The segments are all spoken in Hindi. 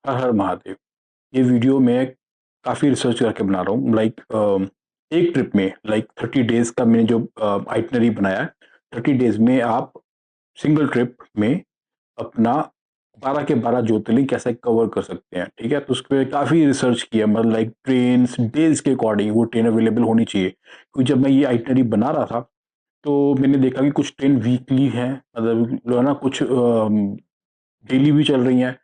हर हर महादेव। ये वीडियो मैं काफ़ी रिसर्च करके बना रहा हूँ। एक ट्रिप में 30 डेज़ का मैंने जो आइटिनरी बनाया है, 30 डेज़ में आप सिंगल ट्रिप में अपना 12 के 12 ज्योतिर्लिंग कैसे कवर कर सकते हैं, ठीक है? तो उसपे काफ़ी रिसर्च किया, मतलब ट्रेन्स, डेज़ के अकॉर्डिंग वो ट्रेन अवेलेबल होनी चाहिए। क्योंकि जब मैं ये आइटिनरी बना रहा था, तो मैंने देखा कि कुछ ट्रेन वीकली हैं, मतलब जो है ना, कुछ डेली भी चल रही हैं।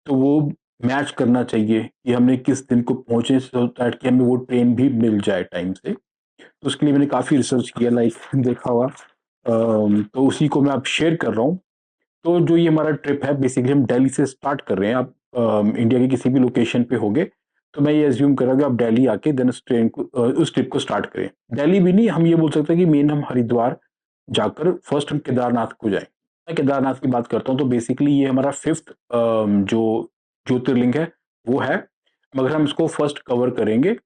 तो वो मैच करना चाहिए कि हमने किस दिन को पहुँचे, सो दैट कि हमें वो ट्रेन भी मिल जाए टाइम से। तो उसके लिए मैंने काफ़ी रिसर्च किया, देखा होगा। तो उसी को मैं अब शेयर कर रहा हूँ। तो जो ये हमारा ट्रिप है, बेसिकली हम दिल्ली से स्टार्ट कर रहे हैं। आप इंडिया के किसी भी लोकेशन पे होंगे, तो मैं ये अज़्यूम कर रहा हूँ कि आप दिल्ली आके देन उस ट्रिप को स्टार्ट करें। दिल्ली भी नहीं, हम ये बोल सकते हैं कि मेन हम हरिद्वार जाकर फर्स्ट हम केदारनाथ को जाएँ। मैं केदारनाथ की बात करता हूँ, तो बेसिकली ये हमारा 5th जो ज्योतिर्लिंग है, वो है। मगर हम इसको फर्स्ट कवर करेंगे।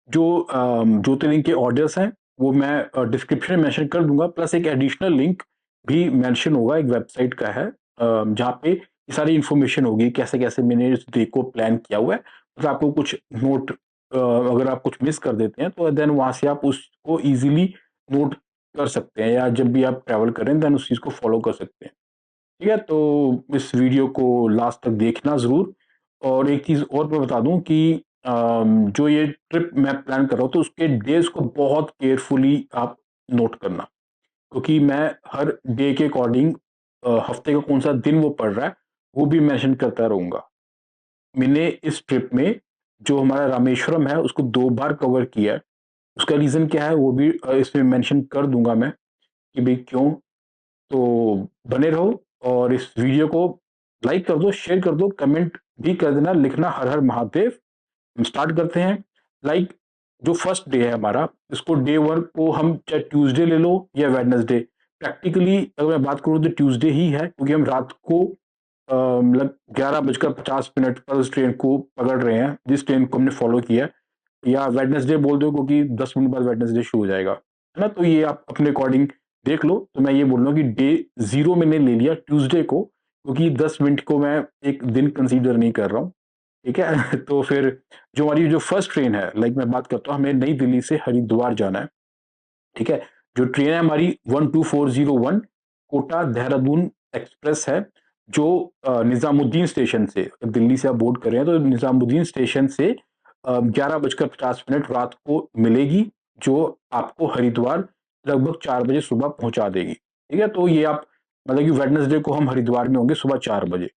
जो ज्योतिर्लिंग के ऑर्डर्स हैं, वो मैं डिस्क्रिप्शन में मेंशन कर दूँगा, प्लस एक एडिशनल लिंक भी मेंशन होगा, एक वेबसाइट का है, जहाँ पे ये सारी इन्फॉर्मेशन होगी, कैसे-कैसे मैंने इस डे को प्लान किया हुआ है। मतलब आपको कुछ नोट, अगर आप कुछ मिस कर देते हैं, तो देन वहाँ से आप उसको ईज़िली नोट कर सकते हैं, या जब भी आप ट्रैवल करें देन उस चीज़ को फ़ॉलो कर सकते हैं। ठीक है? तो इस वीडियो को लास्ट तक देखना ज़रूर। और एक चीज़ और मैं बता दूँ कि जो ये ट्रिप मैं प्लान कर रहा हूँ, तो उसके डेज़ को बहुत केयरफुली आप नोट करना। क्योंकि मैं हर डे के अकॉर्डिंग हफ्ते का कौन-सा दिन वो पड़ रहा है, वो भी मेंशन करता रहूँगा। मैंने इस ट्रिप में जो हमारा रामेश्वरम है, उसको 2 बार कवर किया है। उसका रीज़न क्या है, वो भी इसमें मेंशन कर दूँगा मैं कि भई क्यों। तो बने रहो और इस वीडियो को लाइक कर दो, शेयर कर दो, कमेंट भी कर देना, लिखना हर हर महादेव। हम स्टार्ट करते हैं। लाइक जो फर्स्ट डे है हमारा, इसको डे 1 को हम चाहे ट्यूसडे ले लो या वेडनेसडे। प्रैक्टिकली अगर मैं बात करूँ तो ट्यूसडे ही है, क्योंकि हम रात को 11:50 पर उस ट्रेन को पकड़ रहे हैं, जिस ट्रेन को हमने फॉलो किया है। या वेडनेसडे बोल दो, क्योंकि 10 मिनट बाद वेडनेसडे शुरू हो जाएगा, है ना? तो ये आप अपने अकॉर्डिंग देख लो। तो मैं ये बोल रहा हूँ कि डे 0 मैंने ले लिया ट्यूसडे को, क्योंकि 10 मिनट को मैं एक दिन कंसीडर नहीं कर रहा हूँ, ठीक है? तो फिर जो हमारी जो फर्स्ट ट्रेन है, मैं बात करता हूँ, हमें नई दिल्ली से हरिद्वार जाना है, ठीक है? जो ट्रेन है हमारी 12401 कोटा देहरादून एक्सप्रेस है, जो निज़ामुद्दीन स्टेशन से, दिल्ली से आप बोर्ड कर रहे हैं, तो निज़ामुद्दीन स्टेशन से 11:50 रात को मिलेगी, जो आपको हरिद्वार लगभग 4 बजे सुबह पहुँचा देगी, ठीक है? तो ये आप, मतलब कि वेडनेसडे को हम हरिद्वार में होंगे सुबह 4 बजे,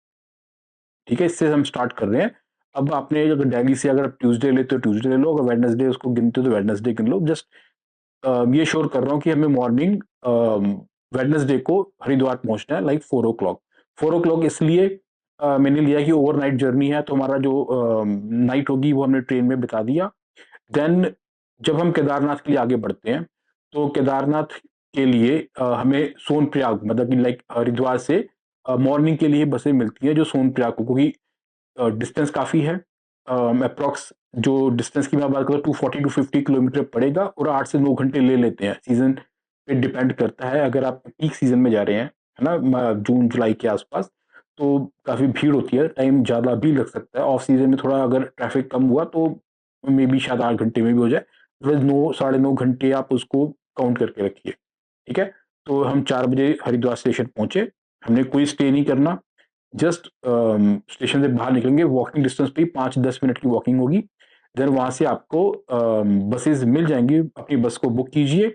ठीक है? इससे हम स्टार्ट कर रहे हैं। अब आपने अगर दिल्ली से अगर आप ट्यूसडे लेते हो ट्यूसडे ले लो, अगर वेडनेसडे उसको गिनते हो तो वेडनेसडे गिन लो। जस्ट ये श्योर कर रहा हूँ कि हमें मॉर्निंग वेडनेसडे को हरिद्वार पहुँचना है 4 ओ क्लॉक। 4 ओ क्लॉक इसलिए मैंने लिया कि ओवरनाइट जर्नी है, तो हमारा जो नाइट होगी वो हमने ट्रेन में बिता दिया। देन जब हम केदारनाथ के लिए आगे बढ़ते हैं, तो केदारनाथ के लिए हमें सोनप्रयाग, मतलब कि हरिद्वार से मॉर्निंग के लिए बसें मिलती हैं जो सोनप्रयाग को, क्योंकि डिस्टेंस काफ़ी है। एप्रॉक्स जो डिस्टेंस की मैं बात करूँ, 240 टू 50 किलोमीटर पड़ेगा, और 8 से 9 घंटे ले लेते हैं। सीज़न पे डिपेंड करता है, अगर आप पीक सीज़न में जा रहे हैं, है ना? जून जुलाई के आसपास, तो काफ़ी भीड़ होती है, टाइम ज़्यादा भी लग सकता है। ऑफ सीज़न में थोड़ा अगर ट्रैफिक कम हुआ तो मे बी शायद 8 घंटे में भी हो जाए। अदरवाइज़ 9 साढ़े 9 घंटे आप उसको काउंट करके रखिए, ठीक है? तो हम 4 बजे हरिद्वार स्टेशन पहुँचे। हमने कोई स्टे नहीं करना, जस्ट स्टेशन से बाहर निकलेंगे, वॉकिंग डिस्टेंस पे ही 5-10 मिनट की वॉकिंग होगी। देन वहाँ से आपको बसेज़ मिल जाएँगी, अपनी बस को बुक कीजिए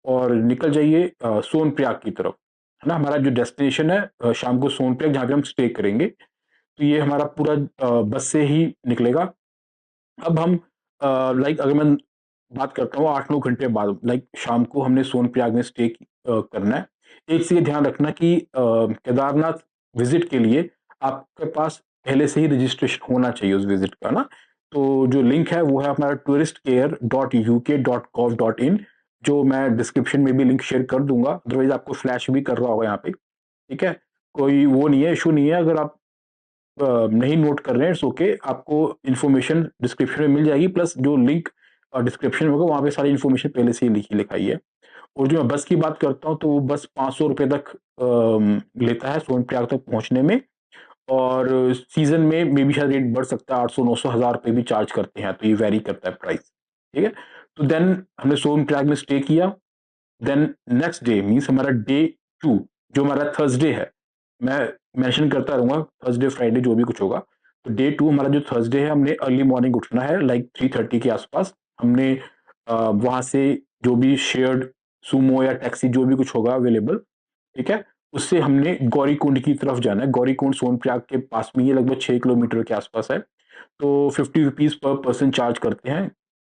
और निकल जाइए सोनप्रयाग की तरफ, है ना? हमारा जो डेस्टिनेशन है शाम को सोनप्रयाग, जहाँ पे हम स्टे करेंगे। तो ये हमारा पूरा बस से ही निकलेगा। अब हम अगर मैं बात करता हूँ 8-9 घंटे बाद, शाम को हमने सोनप्रयाग में स्टे करना है। एक चीज़ ध्यान रखना कि केदारनाथ विज़िट के लिए आपके पास पहले से ही रजिस्ट्रेशन होना चाहिए उस विज़िट का ना। तो जो लिंक है वो है हमारा touristcare.uk.gov.in, जो मैं डिस्क्रिप्शन में भी लिंक शेयर कर दूँगा, अदरवाइज़ आपको फ्लैश भी कर रहा होगा यहाँ पे, ठीक है? कोई वो नहीं है, इश्यू नहीं है, अगर आप नहीं नोट कर रहे हैं, इट्स ओके। आपको इन्फॉर्मेशन डिस्क्रिप्शन में मिल जाएगी, प्लस जो लिंक डिस्क्रिप्शन में होगा वहाँ पे सारी इन्फॉर्मेशन पहले से ही लिखी लिखाई है। और जो मैं बस की बात करता हूँ, तो वो बस ₹500 तक लेता है सोनप्रयाग तक पहुँचने में। और सीज़न में मे बी शायद रेट बढ़ सकता है, 800, 900, 1000 रुपए भी चार्ज करते हैं, तो ये वेरी करता है प्राइस, ठीक है? तो देन हमने सोनप्रयाग में स्टे किया, देन नेक्स्ट डे मीन्स हमारा डे 2 जो हमारा थर्सडे है, मैं मेंशन करता रहूँगा थर्सडे, फ्राइडे जो भी कुछ होगा। तो डे 2 हमारा जो थर्सडे है, हमने अर्ली मॉर्निंग उठना है लाइक 3:30 के आसपास। हमने वहाँ से जो भी शेयर्ड सूमो या टैक्सी जो भी कुछ होगा अवेलेबल, ठीक है? उससे हमने गौरीकुंड की तरफ जाना है। गौरीकुंड सोनप्रयाग के पास में ही लगभग 6 किलोमीटर के आसपास है। तो 50 रुपीज़ पर पर्सन चार्ज करते हैं।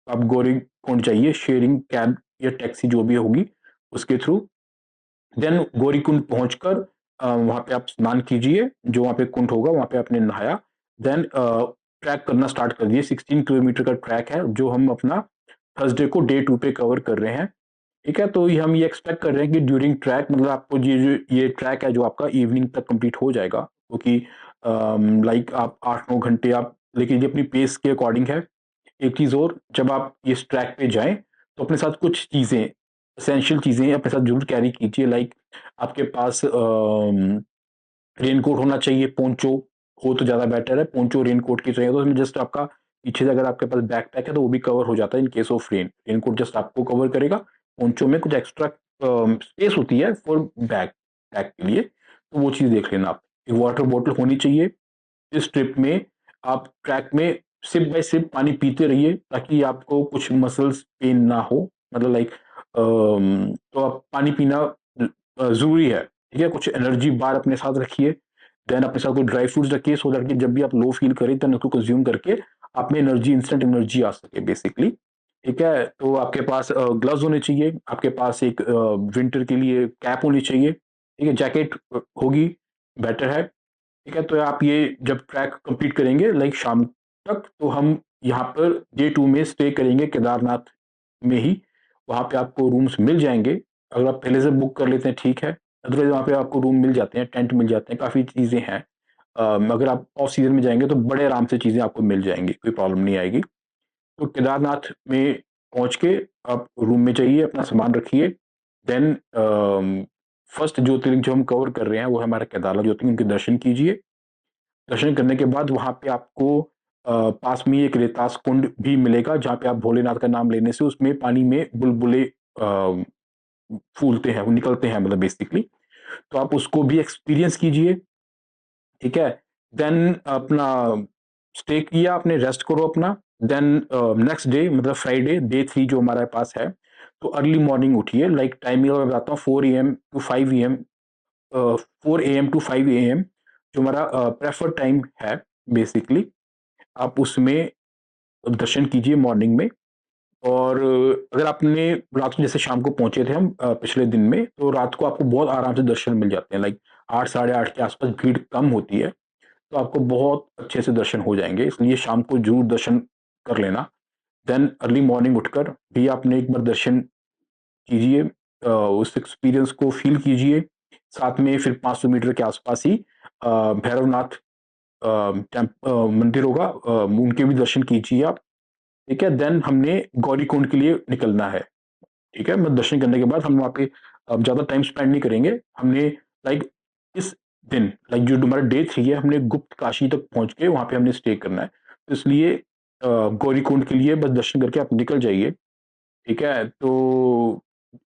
आप गौरीकुंड जाइए, शेयरिंग कैब या टैक्सी जो भी होगी उसके थ्रू। देन गौरीकुंड पहुँचकर वहाँ पे आप स्नान कीजिए, जो वहाँ पे कुंड होगा वहाँ पे आपने नहाया। देन ट्रैक करना स्टार्ट कर दिए। 16 किलोमीटर का ट्रैक है जो हम अपना थर्सडे को डे 2 पे कवर कर रहे हैं। ठीक है? तो ये हम ये एक्सपेक्ट कर रहे हैं कि ड्यूरिंग ट्रैक मतलब आपको ये ट्रैक है जो आपका इवनिंग तक कंप्लीट हो जाएगा, क्योंकि लाइक आप 8-9 घंटे आप लेके लीजिए, अपनी पेस के अकॉर्डिंग है। एक चीज़ और, जब आप इस ट्रैक पे जाएँ तो अपने साथ कुछ चीज़ें, एसेंशियल चीज़ें अपने साथ ज़रूर कैरी कीजिए, लाइक आपके पास रेनकोट होना चाहिए, पोंचो हो तो ज़्यादा बेटर है, पोंचो रेनकोट की चाहिए, तो उसमें जस्ट आपका पीछे से अगर आपके पास बैकपैक है तो वो भी कवर हो जाता है in case of rain. Raincoat just आपको कवर करेगा, पोंचो में कुछ एक्स्ट्रा स्पेस होती है फॉर बैग के लिए, तो वो चीज़ देख लेना आप। एक वाटर बॉटल होनी चाहिए। इस ट्रिप में आप ट्रैक में सिप बाय सिप पानी पीते रहिए ताकि आपको कुछ मसल्स पेन ना हो, मतलब लाइक तो आप पानी पीना ज़रूरी है, ठीक है? कुछ एनर्जी बार अपने साथ रखिए, देन अपने साथ कोई ड्राई फ्रूट्स रखिए सो दैट कि जब भी आप लो फील करें देन उसको कंज़्यूम करके आप में एनर्जी, इंस्टेंट एनर्जी आ सके बेसिकली, ठीक है? तो आपके पास ग्लव्स होने चाहिए, आपके पास एक विंटर के लिए कैप होनी चाहिए, ठीक है? जैकेट होगी, बेटर है। ठीक है, तो आप ये जब ट्रैक कंप्लीट करेंगे लाइक शाम तक, तो हम यहाँ पर डे 2 में स्टे करेंगे केदारनाथ में ही। वहाँ पे आपको रूम्स मिल जाएँगे। अगर आप पहले से बुक कर लेते हैं ठीक है, अदरवाइज़ वहाँ पे आपको रूम मिल जाते हैं, टेंट मिल जाते हैं, काफ़ी चीज़ें हैं। अगर आप ऑफ सीज़न में जाएँगे तो बड़े आराम से चीज़ें आपको मिल जाएँगी, कोई प्रॉब्लम नहीं आएगी। तो केदारनाथ में पहुँच के आप रूम में जाइए, अपना सामान रखिए, देन फर्स्ट ज्योतिर्लिंग जो हम कवर कर रहे हैं वो है हमारा केदारनाथ ज्योतिर्लिंग, उनके दर्शन कीजिए। दर्शन करने के बाद वहाँ पे आपको पास में ही एक रेतास कुंड भी मिलेगा, जहाँ पे आप भोलेनाथ का नाम लेने से उसमें पानी में बुलबुले फूलते हैं, वो निकलते हैं मतलब बेसिकली। तो आप उसको भी एक्सपीरियंस कीजिए, ठीक है? देन अपना स्टे किया आपने, रेस्ट करो अपना, देन नेक्स्ट डे मतलब फ्राइडे डे 3 जो हमारे पास है, तो अर्ली मॉर्निंग उठिए, लाइक टाइमिंग मैं बताता हूँ 4 AM to 5 AM, 4 AM to 5 AM जो हमारा प्रेफर्ड टाइम है बेसिकली। आप उसमें दर्शन कीजिए मॉर्निंग में। और अगर आपने रात को जैसे शाम को पहुँचे थे हम पिछले दिन में, तो रात को आपको बहुत आराम से दर्शन मिल जाते हैं, लाइक 8 साढ़े 8 के आसपास भीड़ कम होती है, तो आपको बहुत अच्छे से दर्शन हो जाएँगे, इसलिए शाम को ज़रूर दर्शन कर लेना। देन अर्ली मॉर्निंग उठकर भी आपने एक बार दर्शन कीजिए, उस एक्सपीरियंस को फ़ील कीजिए। साथ में फिर 500 मीटर के आसपास ही भैरवनाथ मंदिर होगा, उनके भी दर्शन कीजिए आप, ठीक है? देन हमने गौरीकुंड के लिए निकलना है, ठीक है? मतलब दर्शन करने के बाद हम वहाँ पे अब ज़्यादा टाइम स्पेंड नहीं करेंगे। हमने लाइक इस दिन लाइक जो हमारा डे 3 है, हमने गुप्त काशी तक पहुँच के वहाँ पे हमने स्टे करना है। तो इसलिए गौरीकुंड के लिए बस दर्शन करके आप निकल जाइए, ठीक है? तो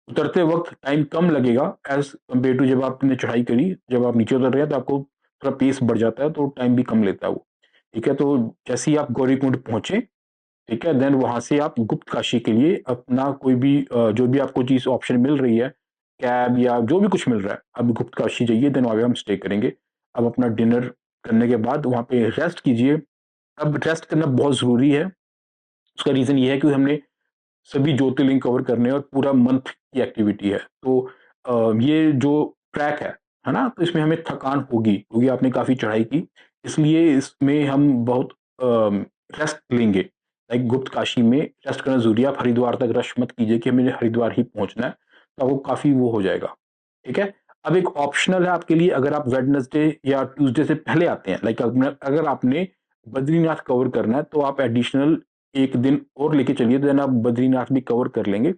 उतरते वक़्त टाइम कम लगेगा एज़ कम्पेयर टू जब आपने चढ़ाई करी, जब आप नीचे उतर रहे हैं तो आपको थोड़ा पेस बढ़ जाता है, तो टाइम भी कम लेता है वो, ठीक है? तो जैसे ही आप गौरीकुंड पहुँचे, ठीक है? देन वहाँ से आप गुप्त काशी के लिए अपना कोई भी जो भी आपको चीज़ ऑप्शन मिल रही है, कैब या जो भी कुछ मिल रहा है, आप गुप्त काशी जाइए, देन वहाँ पे हम स्टे करेंगे। अब अपना डिनर करने के बाद वहाँ पे रेस्ट कीजिए। अब रेस्ट करना बहुत ज़रूरी है, उसका रीज़न ये है कि हमने सभी ज्योतिर्लिंग कवर करने हैं और पूरा मंथ की एक्टिविटी है। तो ये जो ट्रैक है ना? तो इसमें हमें थकान होगी क्योंकि आपने काफ़ी चढ़ाई की, इसलिए इसमें हम बहुत रेस्ट लेंगे। लाइक गुप्त काशी में रेस्ट करना ज़रूरी है, आप हरिद्वार तक रश मत कीजिए कि हमें हरिद्वार ही पहुँचना है, तो आपको काफ़ी वो हो जाएगा, ठीक है? अब एक ऑप्शनल है आपके लिए, अगर आप वेडनेसडे या ट्यूसडे से पहले आते हैं, लाइक अगर आपने बद्रीनाथ कवर करना है, तो आप एडिशनल 1 दिन और लेके चलिए, देन आप बद्रीनाथ भी कवर कर लेंगे।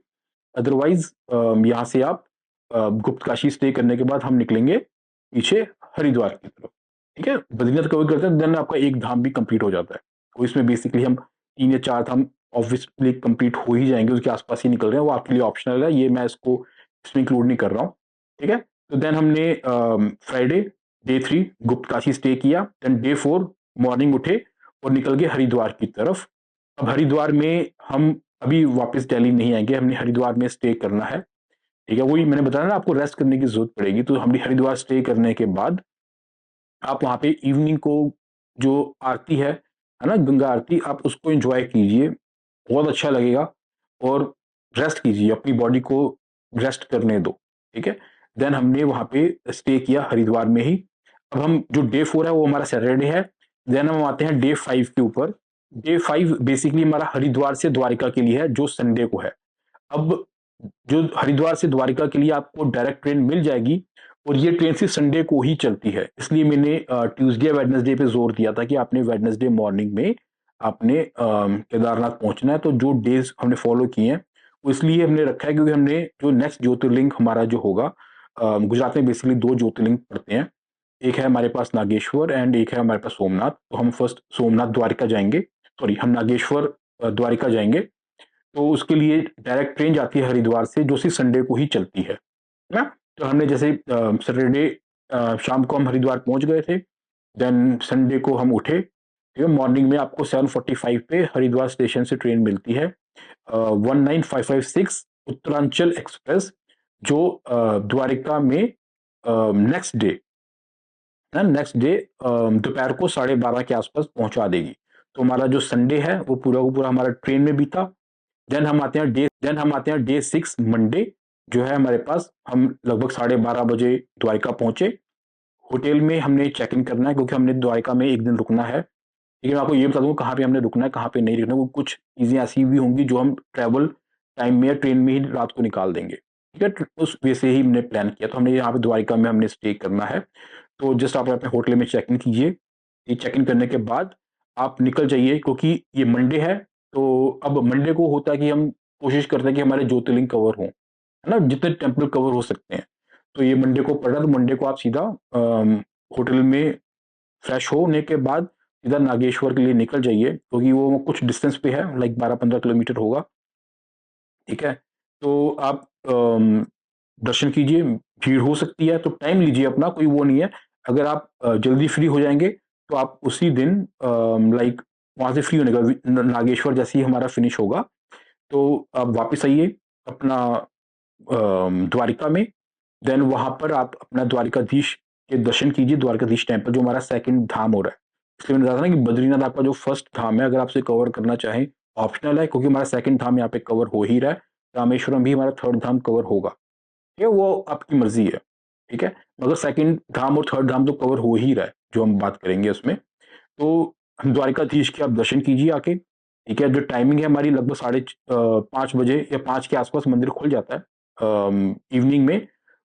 अदरवाइज़ यहाँ से आप गुप्तकाशी स्टे करने के बाद हम निकलेंगे पीछे हरिद्वार की तरफ। ठीक है? बद्रीनाथ कवर करते हैं, देन आपका एक धाम भी कंप्लीट हो जाता है। तो इसमें बेसिकली हम 3 या 4 धाम ऑब्वियसली कंप्लीट हो ही जाएँगे, उसके आस-पास ही निकल रहे हैं, वो आपके लिए ऑप्शनल है, ये मैं इसको इसमें इंक्लूड नहीं कर रहा हूँ। ठीक है? तो देन हमने फ्राइडे डे 3 गुप्तकाशी स्टे किया, देन डे 4 मॉर्निंग उठे और निकल गए हरिद्वार की तरफ। अब हरिद्वार में हम अभी वापस दिल्ली नहीं आएँगे, हमने हरिद्वार में स्टे करना है। ठीक है? वही मैंने बताया ना, आपको रेस्ट करने की ज़रूरत पड़ेगी, तो हमने हरिद्वार स्टे करने के बाद आप वहाँ पे इवनिंग को जो आरती है ना? गंगा आरती, आप उसको एन्जॉय कीजिए, बहुत अच्छा लगेगा और रेस्ट कीजिए, अपनी बॉडी को रेस्ट करने दो, ठीक है? देन हमने वहाँ पे स्टे किया हरिद्वार में ही। अब हम जो डे 4 है वो हमारा सैटरडे है, देन हम आते हैं डे 5 के ऊपर। डे 5 बेसिकली हमारा हरिद्वार से द्वारिका के लिए है, जो संडे को है। अब जो हरिद्वार से द्वारिका के लिए आपको डायरेक्ट ट्रेन मिल जाएगी और ये ट्रेन सिर्फ संडे को ही चलती है। इसलिए मैंने ट्यूसडे या वेडनेसडे पे ज़ोर दिया था कि आपने वेडनेसडे मॉर्निंग में आपने केदारनाथ पहुँचना है। तो जो डेज़ हमने फ़ॉलो किए हैं, वो इसलिए हमने रखा है क्योंकि हमने जो नेक्स्ट ज्योतिर्लिंग हमारा जो होगा, गुजरात में बेसिकली 2 ज्योतिर्लिंग पड़ते हैं। एक है हमारे पास नागेश्वर एंड एक है हमारे पास सोमनाथ। तो हम फर्स्ट सोमनाथ द्वारिका जाएँगे, सॉरी हम नागेश्वर द्वारिका जाएँगे। तो उसके लिए डायरेक्ट ट्रेन जाती है हरिद्वार से, जो सिर्फ संडे को ही चलती है ना? तो हमने जैसे सैटरडे शाम को हम हरिद्वार पहुंच गए थे, देन संडे को हम उठे, ठीक है? मॉर्निंग में आपको 7:45 पे हरिद्वार स्टेशन से ट्रेन मिलती है 19556 उत्तरांचल एक्सप्रेस, जो द्वारिका में नेक्स्ट डे नेक्स्ट डे दोपहर को 12:30 के आसपास पहुंचा देगी। तो हमारा जो संडे है वो पूरा का पूरा हमारा ट्रेन में बीता। देन हम आते हैं डे 6 मंडे, जो है हमारे पास, हम लगभग 12:30 बजे द्वारिका पहुंचे। होटल में हमने चेक इन करना है क्योंकि हमने द्वारिका में 1 दिन रुकना है। लेकिन मैं आपको ये बता दूँ कहाँ पे हमने रुकना है, कहाँ पे नहीं रुकना है, वो कुछ चीज़ें ऐसी भी होंगी जो हम ट्रैवल टाइम में या ट्रेन में ही रात को निकाल देंगे। ठीक है? उस वे से ही हमने प्लान किया, तो हमने यहाँ पे द्वारिका में हमने स्टे करना है। तो जस्ट आप अपने होटल में चेक इन कीजिए। ये चेक इन करने के बाद आप निकल जाइए क्योंकि ये मंडे है, तो अब मंडे को होता है कि हम कोशिश करते हैं कि हमारे ज्योतिर्लिंग कवर हों, है ना? जितने टेम्पल कवर हो सकते हैं। तो ये मंडे को पड़ा, तो मंडे को आप सीधा होटल में फ्रेश होने के बाद सीधा नागेश्वर के लिए निकल जाइए क्योंकि वो कुछ डिस्टेंस पे है, लाइक 12-15 किलोमीटर होगा, ठीक है? तो आप दर्शन कीजिए, भीड़ हो सकती है तो टाइम लीजिए अपना, कोई वो नहीं है। अगर आप जल्दी फ्री हो जाएँगे तो आप उसी दिन लाइक वहाँ से फ्री होने का नागेश्वर जैसे ही हमारा फिनिश होगा, तो आप वापस आइए अपना द्वारिका में। देन वहाँ पर आप अपना द्वारिकाधीश के दर्शन कीजिए, द्वारिकाधीश टेम्पल जो हमारा सेकंड धाम हो रहा है। इसलिए मैंने बताया था ना कि बद्रीनाथ आपका जो फर्स्ट धाम है, अगर आप उसे कवर करना चाहें, ऑप्शनल है क्योंकि हमारा सेकंड धाम यहाँ पे कवर हो ही रहा है। रामेश्वरम भी हमारा थर्ड धाम कवर होगा। ठीक है? वो आपकी मर्ज़ी है, ठीक है? मगर सेकंड धाम और थर्ड धाम तो कवर हो ही रहा है, जो हम बात करेंगे उसमें। तो हम द्वारिकाधीश के आप दर्शन कीजिए आके, ठीक है? जो टाइमिंग है हमारी लगभग 5 बजे या 5 के आस-पास मंदिर खुल जाता है इवनिंग में।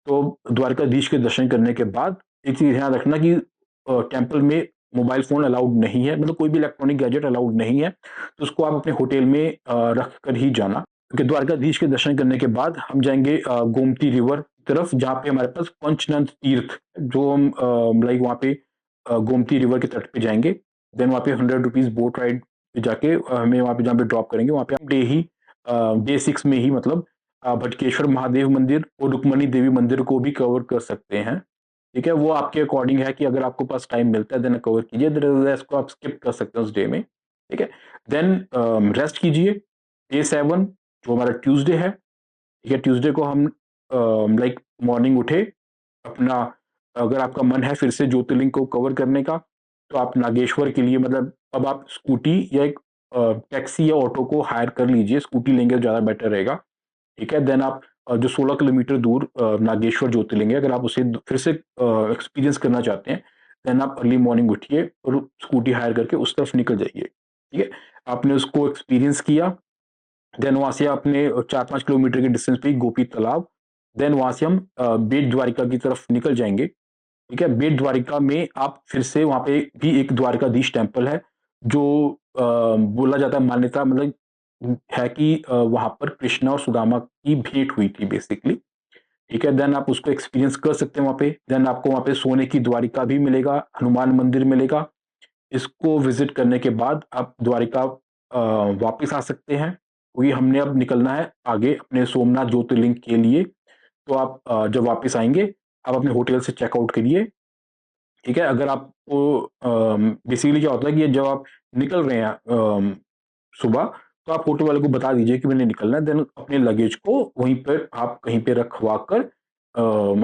तो द्वारिकाधीश के दर्शन करने के बाद एक चीज़ ध्यान रखना कि टेम्पल में मोबाइल फ़ोन अलाउड नहीं है, मतलब कोई भी इलेक्ट्रॉनिक गैजेट अलाउड नहीं है, तो उसको आप अपने होटल में रख कर ही जाना। क्योंकि द्वारकाधीश के दर्शन करने के बाद हम जाएँगे गोमती रिवर तरफ, जहाँ पे हमारे पास पंचनंद तीर्थ, जो हम लाइक वहाँ पे गोमती रिवर के तट पे जाएँगे। देन वहाँ पे ₹100 बोट राइड पे जाके हमें वहाँ पे जहाँ पे ड्रॉप करेंगे, वहाँ पे हम डे 6 में ही मतलब भटकेश्वर महादेव मंदिर और रुक्मणी देवी मंदिर को भी कवर कर सकते हैं। ठीक है? वो आपके अकॉर्डिंग है कि अगर आपके पास टाइम मिलता है देन कवर कीजिए, अदरवाइज़ को आप स्किप कर सकते हैं उस डे में। ठीक है? देन रेस्ट कीजिए। डे 7 जो हमारा ट्यूसडे है, ठीक है? ट्यूसडे को हम लाइक मॉर्निंग उठे, अपना अगर आपका मन है फिर से ज्योतिर्लिंग को कवर करने का, तो आप नागेश्वर के लिए मतलब अब आप स्कूटी या एक टैक्सी या ऑटो को हायर कर लीजिए, स्कूटी लेंगे तो ज़्यादा बेटर रहेगा। ठीक है? देन आप जो 16 किलोमीटर दूर नागेश्वर ज्योतिर्लिंग है, अगर आप उसे फिर से एक्सपीरियंस करना चाहते हैं, देन आप अर्ली मॉर्निंग उठिए और स्कूटी हायर करके उस तरफ निकल जाइए। ठीक है? आपने उसको एक्सपीरियंस किया, देन वहाँ से आपने 4-5 किलोमीटर के डिस्टेंस पे ही गोपी तालाब, देन वहाँ से हम बेट द्वारिका की तरफ निकल जाएँगे। ठीक है? बेट द्वारिका में आप फिर से वहाँ पे भी एक द्वारकाधीश टेम्पल है, जो बोला जाता है, मान्यता मतलब है कि वहाँ पर कृष्णा और सुदामा की भेंट हुई थी बेसिकली। ठीक है, देन आप उसको एक्सपीरियंस कर सकते हैं वहाँ पे। देन आपको वहाँ पे सोने की द्वारिका भी मिलेगा, हनुमान मंदिर मिलेगा। इसको विज़िट करने के बाद आप द्वारिका वापस आ सकते हैं, क्योंकि हमने अब निकलना है आगे अपने सोमनाथ ज्योतिर्लिंग के लिए। तो आप जब वापस आएँगे, आप अपने होटल से चेकआउट करिए, ठीक है? अगर आपको बेसिकली क्या होता है कि जब आप निकल रहे हैं सुबह, तो आप होटल वाले को बता दीजिए कि मैंने निकलना है, देन अपने लगेज को वहीं पर आप कहीं पे रखवा कर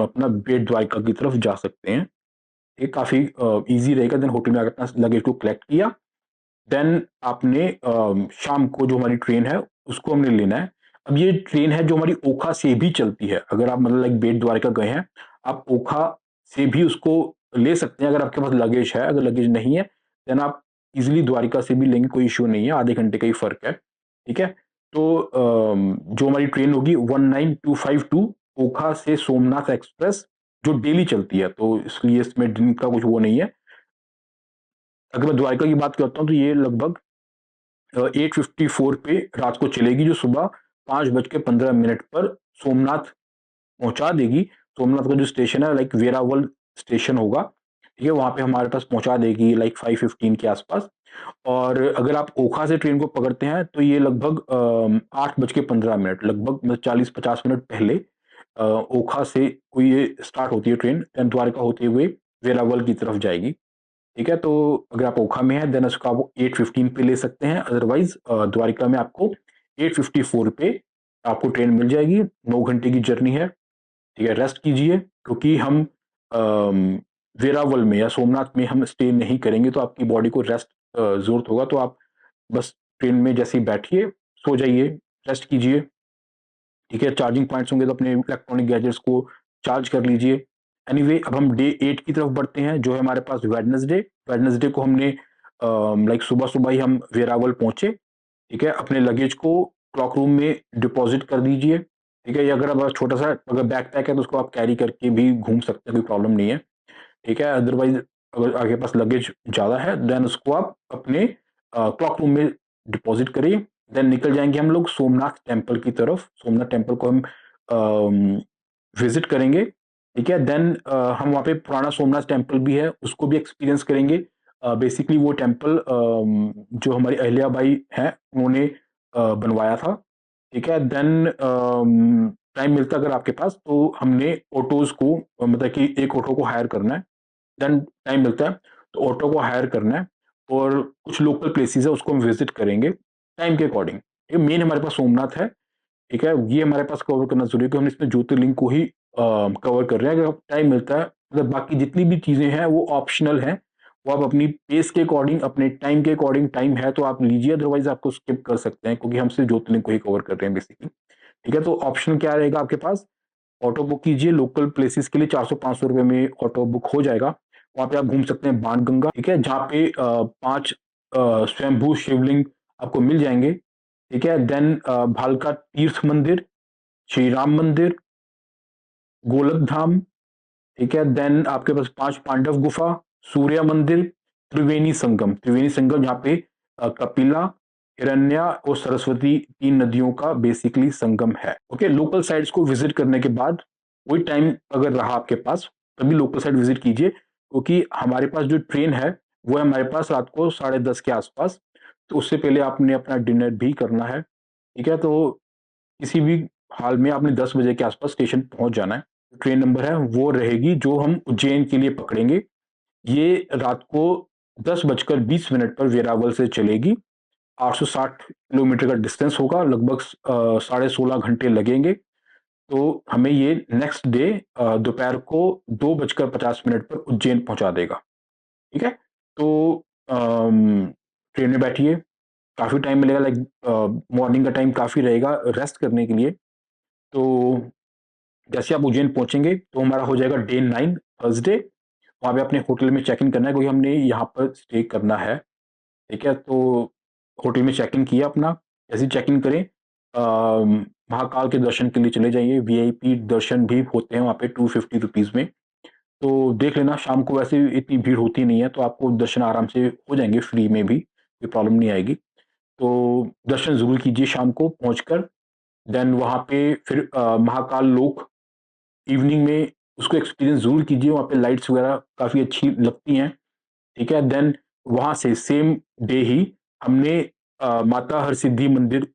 अपना बेट द्वारिका की तरफ जा सकते हैं। ये काफ़ी ईज़ी रहेगा। देन होटल में आकर अपना लगेज को कलेक्ट किया, देन आपने शाम को जो हमारी ट्रेन है, उसको हमने लेना है। अब ये ट्रेन है जो हमारी ओखा से भी चलती है। अगर आप मतलब लाइक बेट द्वारका गए हैं, आप ओखा से भी उसको ले सकते हैं अगर आपके पास लगेज है। अगर लगेज नहीं है, देन आप ईज़िली द्वारिका से भी लेंगे, कोई इश्यू नहीं है, आधे घंटे का ही फ़र्क है, ठीक है? तो जो हमारी ट्रेन होगी 19252 ओखा से सोमनाथ एक्सप्रेस, जो डेली चलती है, तो इसलिए इसमें दिन का कुछ वो नहीं है। अगर मैं द्वारका की बात करता हूँ, तो ये लगभग 8:54 पे रात को चलेगी, जो सुबह 5:15 पर सोमनाथ पहुँचा देगी। सोमनाथ का जो स्टेशन है लाइक वेरावल स्टेशन होगा, ठीक है? वहाँ पे हमारे पास पहुँचा देगी लाइक 5:15 के आसपास। और अगर आप ओखा से ट्रेन को पकड़ते हैं, तो ये लगभग 8:15 लगभग मतलब 40-50 मिनट पहले ओखा से कोई ये स्टार्ट होती है ट्रेन, देन द्वारका होते हुए वेरावल की तरफ जाएगी। ठीक है, तो अगर आप ओखा में हैं, देन उसको आप 8:15 पे ले सकते हैं, अदरवाइज़ द्वारिका में आपको 8:54 पे आपको ट्रेन मिल जाएगी। 9 घंटे की जर्नी है, ठीक है? रेस्ट कीजिए, क्योंकि हम अम, वेरावल में या सोमनाथ में हम स्टे नहीं करेंगे, तो आपकी बॉडी को रेस्ट ज़रूरत होगा, तो आप बस ट्रेन में जैसे ही बैठिए, सो जाइए, रेस्ट कीजिए। ठीक है, चार्जिंग पॉइंट्स होंगे तो अपने इलेक्ट्रॉनिक गैजेट्स को चार्ज कर लीजिए। एनीवे अब हम डे 8 की तरफ बढ़ते हैं, जो है हमारे पास वेडनेसडे। वेडनेसडे को हमने लाइक सुबह-सुबह ही हम वेरावल पहुँचे, ठीक है? अपने लगेज को क्लॉक रूम में डिपॉज़िट कर दीजिए, ठीक है? या अगर अब छोटा-सा अगर बैकपैक है तो उसको आप कैरी करके भी घूम सकते हैं, कोई प्रॉब्लम नहीं है, ठीक है? अदरवाइज़ अगर आपके पास लगेज ज़्यादा है, देन उसको आप अपने क्लॉक रूम में डिपॉज़िट करिए। देन निकल जाएँगे हम लोग सोमनाथ टेम्पल की तरफ। सोमनाथ टेम्पल को हम विज़िट करेंगे, ठीक है? देन हम वहाँ पे पुराना सोमनाथ टेम्पल भी है, उसको भी एक्सपीरियंस करेंगे। बेसिकली वो टेम्पल जो हमारी अहिल्या बाई हैं, उन्होंने बनवाया था, ठीक है? देन टाइम मिलता है अगर आपके पास, तो हमने ऑटोज़ को मतलब कि एक ऑटो को हायर करना है। देन टाइम मिलता है, तो ऑटो को हायर करना है और कुछ लोकल प्लेसेस है, उसको हम विज़िट करेंगे टाइम के अकॉर्डिंग। ये मेन हमारे पास सोमनाथ है, ठीक है? ये हमारे पास कवर करना ज़रूरी है कि हम इसमें ज्योतिर्लिंग को ही कवर कर रहे हैं। अगर टाइम मिलता है, मतलब बाकी जितनी भी चीज़ें हैं वो ऑप्शनल हैं, वो आप अपनी पेस के अकॉर्डिंग, अपने टाइम के अकॉर्डिंग, टाइम है तो आप लीजिए, अदरवाइज़ आपको स्किप कर सकते हैं, क्योंकि हम सिर्फ ज्योतिर्लिंग को ही कवर कर रहे हैं बेसिकली, ठीक है? तो ऑप्शन क्या रहेगा आपके पास? ऑटो बुक कीजिए, लोकल प्लेसेस के लिए 400-500 रुपए में ऑटो बुक हो जाएगा। वहाँ पे आप घूम सकते हैं बाणगंगा, ठीक है? जहाँ पे 5 स्वयंभू शिवलिंग आपको मिल जाएँगे, ठीक है? देन भालका तीर्थ मंदिर, श्री राम मंदिर, गोलक धाम, ठीक है? देन आपके पास 5 पांडव गुफा, सूर्य मंदिर, त्रिवेणी संगम जहाँ पे कपिला, हिरण्या और सरस्वती 3 नदियों का बेसिकली संगम है। ओके, लोकल साइट्स को विज़िट करने के बाद वही टाइम अगर रहा आपके पास, तभी लोकल साइट विज़िट कीजिए, क्योंकि हमारे पास जो ट्रेन है, वो है हमारे पास रात को 10:30 के आसपास, तो उससे पहले आपने अपना डिनर भी करना है, ठीक है? तो किसी भी हाल में आपने 10 बजे के आसपास स्टेशन पहुँच जाना है। ट्रेन नंबर है वो रहेगी जो हम उज्जैन के लिए पकड़ेंगे। ये रात को 10:20 पर वेरावल से चलेगी। 860 किलोमीटर का डिस्टेंस होगा, लगभग साढ़े 16 घंटे लगेंगे। तो हमें ये नेक्स्ट डे दोपहर को 2:50 पर उज्जैन पहुँचा देगा, ठीक है? तो ट्रेन में बैठिए, काफ़ी टाइम मिलेगा, लाइक मॉर्निंग का टाइम काफ़ी रहेगा रेस्ट करने के लिए। तो जैसे आप उज्जैन पहुँचेंगे, तो हमारा हो जाएगा डे 9 थर्सडे। वहाँ पे अपने होटल में चेक इन करना है, क्योंकि हमने यहाँ पर स्टे करना है, ठीक है? तो होटल में चेक इन किया अपना, जैसे ही चेक इन करें महाकाल के दर्शन के लिए चले जाइए। वीआईपी दर्शन भी होते हैं वहाँ पे ₹250 में। तो देख लेना, शाम को वैसे इतनी भीड़ होती नहीं है, तो आपको दर्शन आराम से हो जाएँगे फ्री में भी, कोई प्रॉब्लम नहीं आएगी। तो दर्शन ज़रूर कीजिए शाम को पहुँचकर। देन वहाँ पे फिर महाकाल लोक इवनिंग में उसको एक्सपीरियंस ज़रूर कीजिए, वहाँ पे लाइट्स वगैरह काफ़ी अच्छी लगती हैं, ठीक है? देन वहाँ से सेम डे ही हमने माता हरसिद्धि मंदिर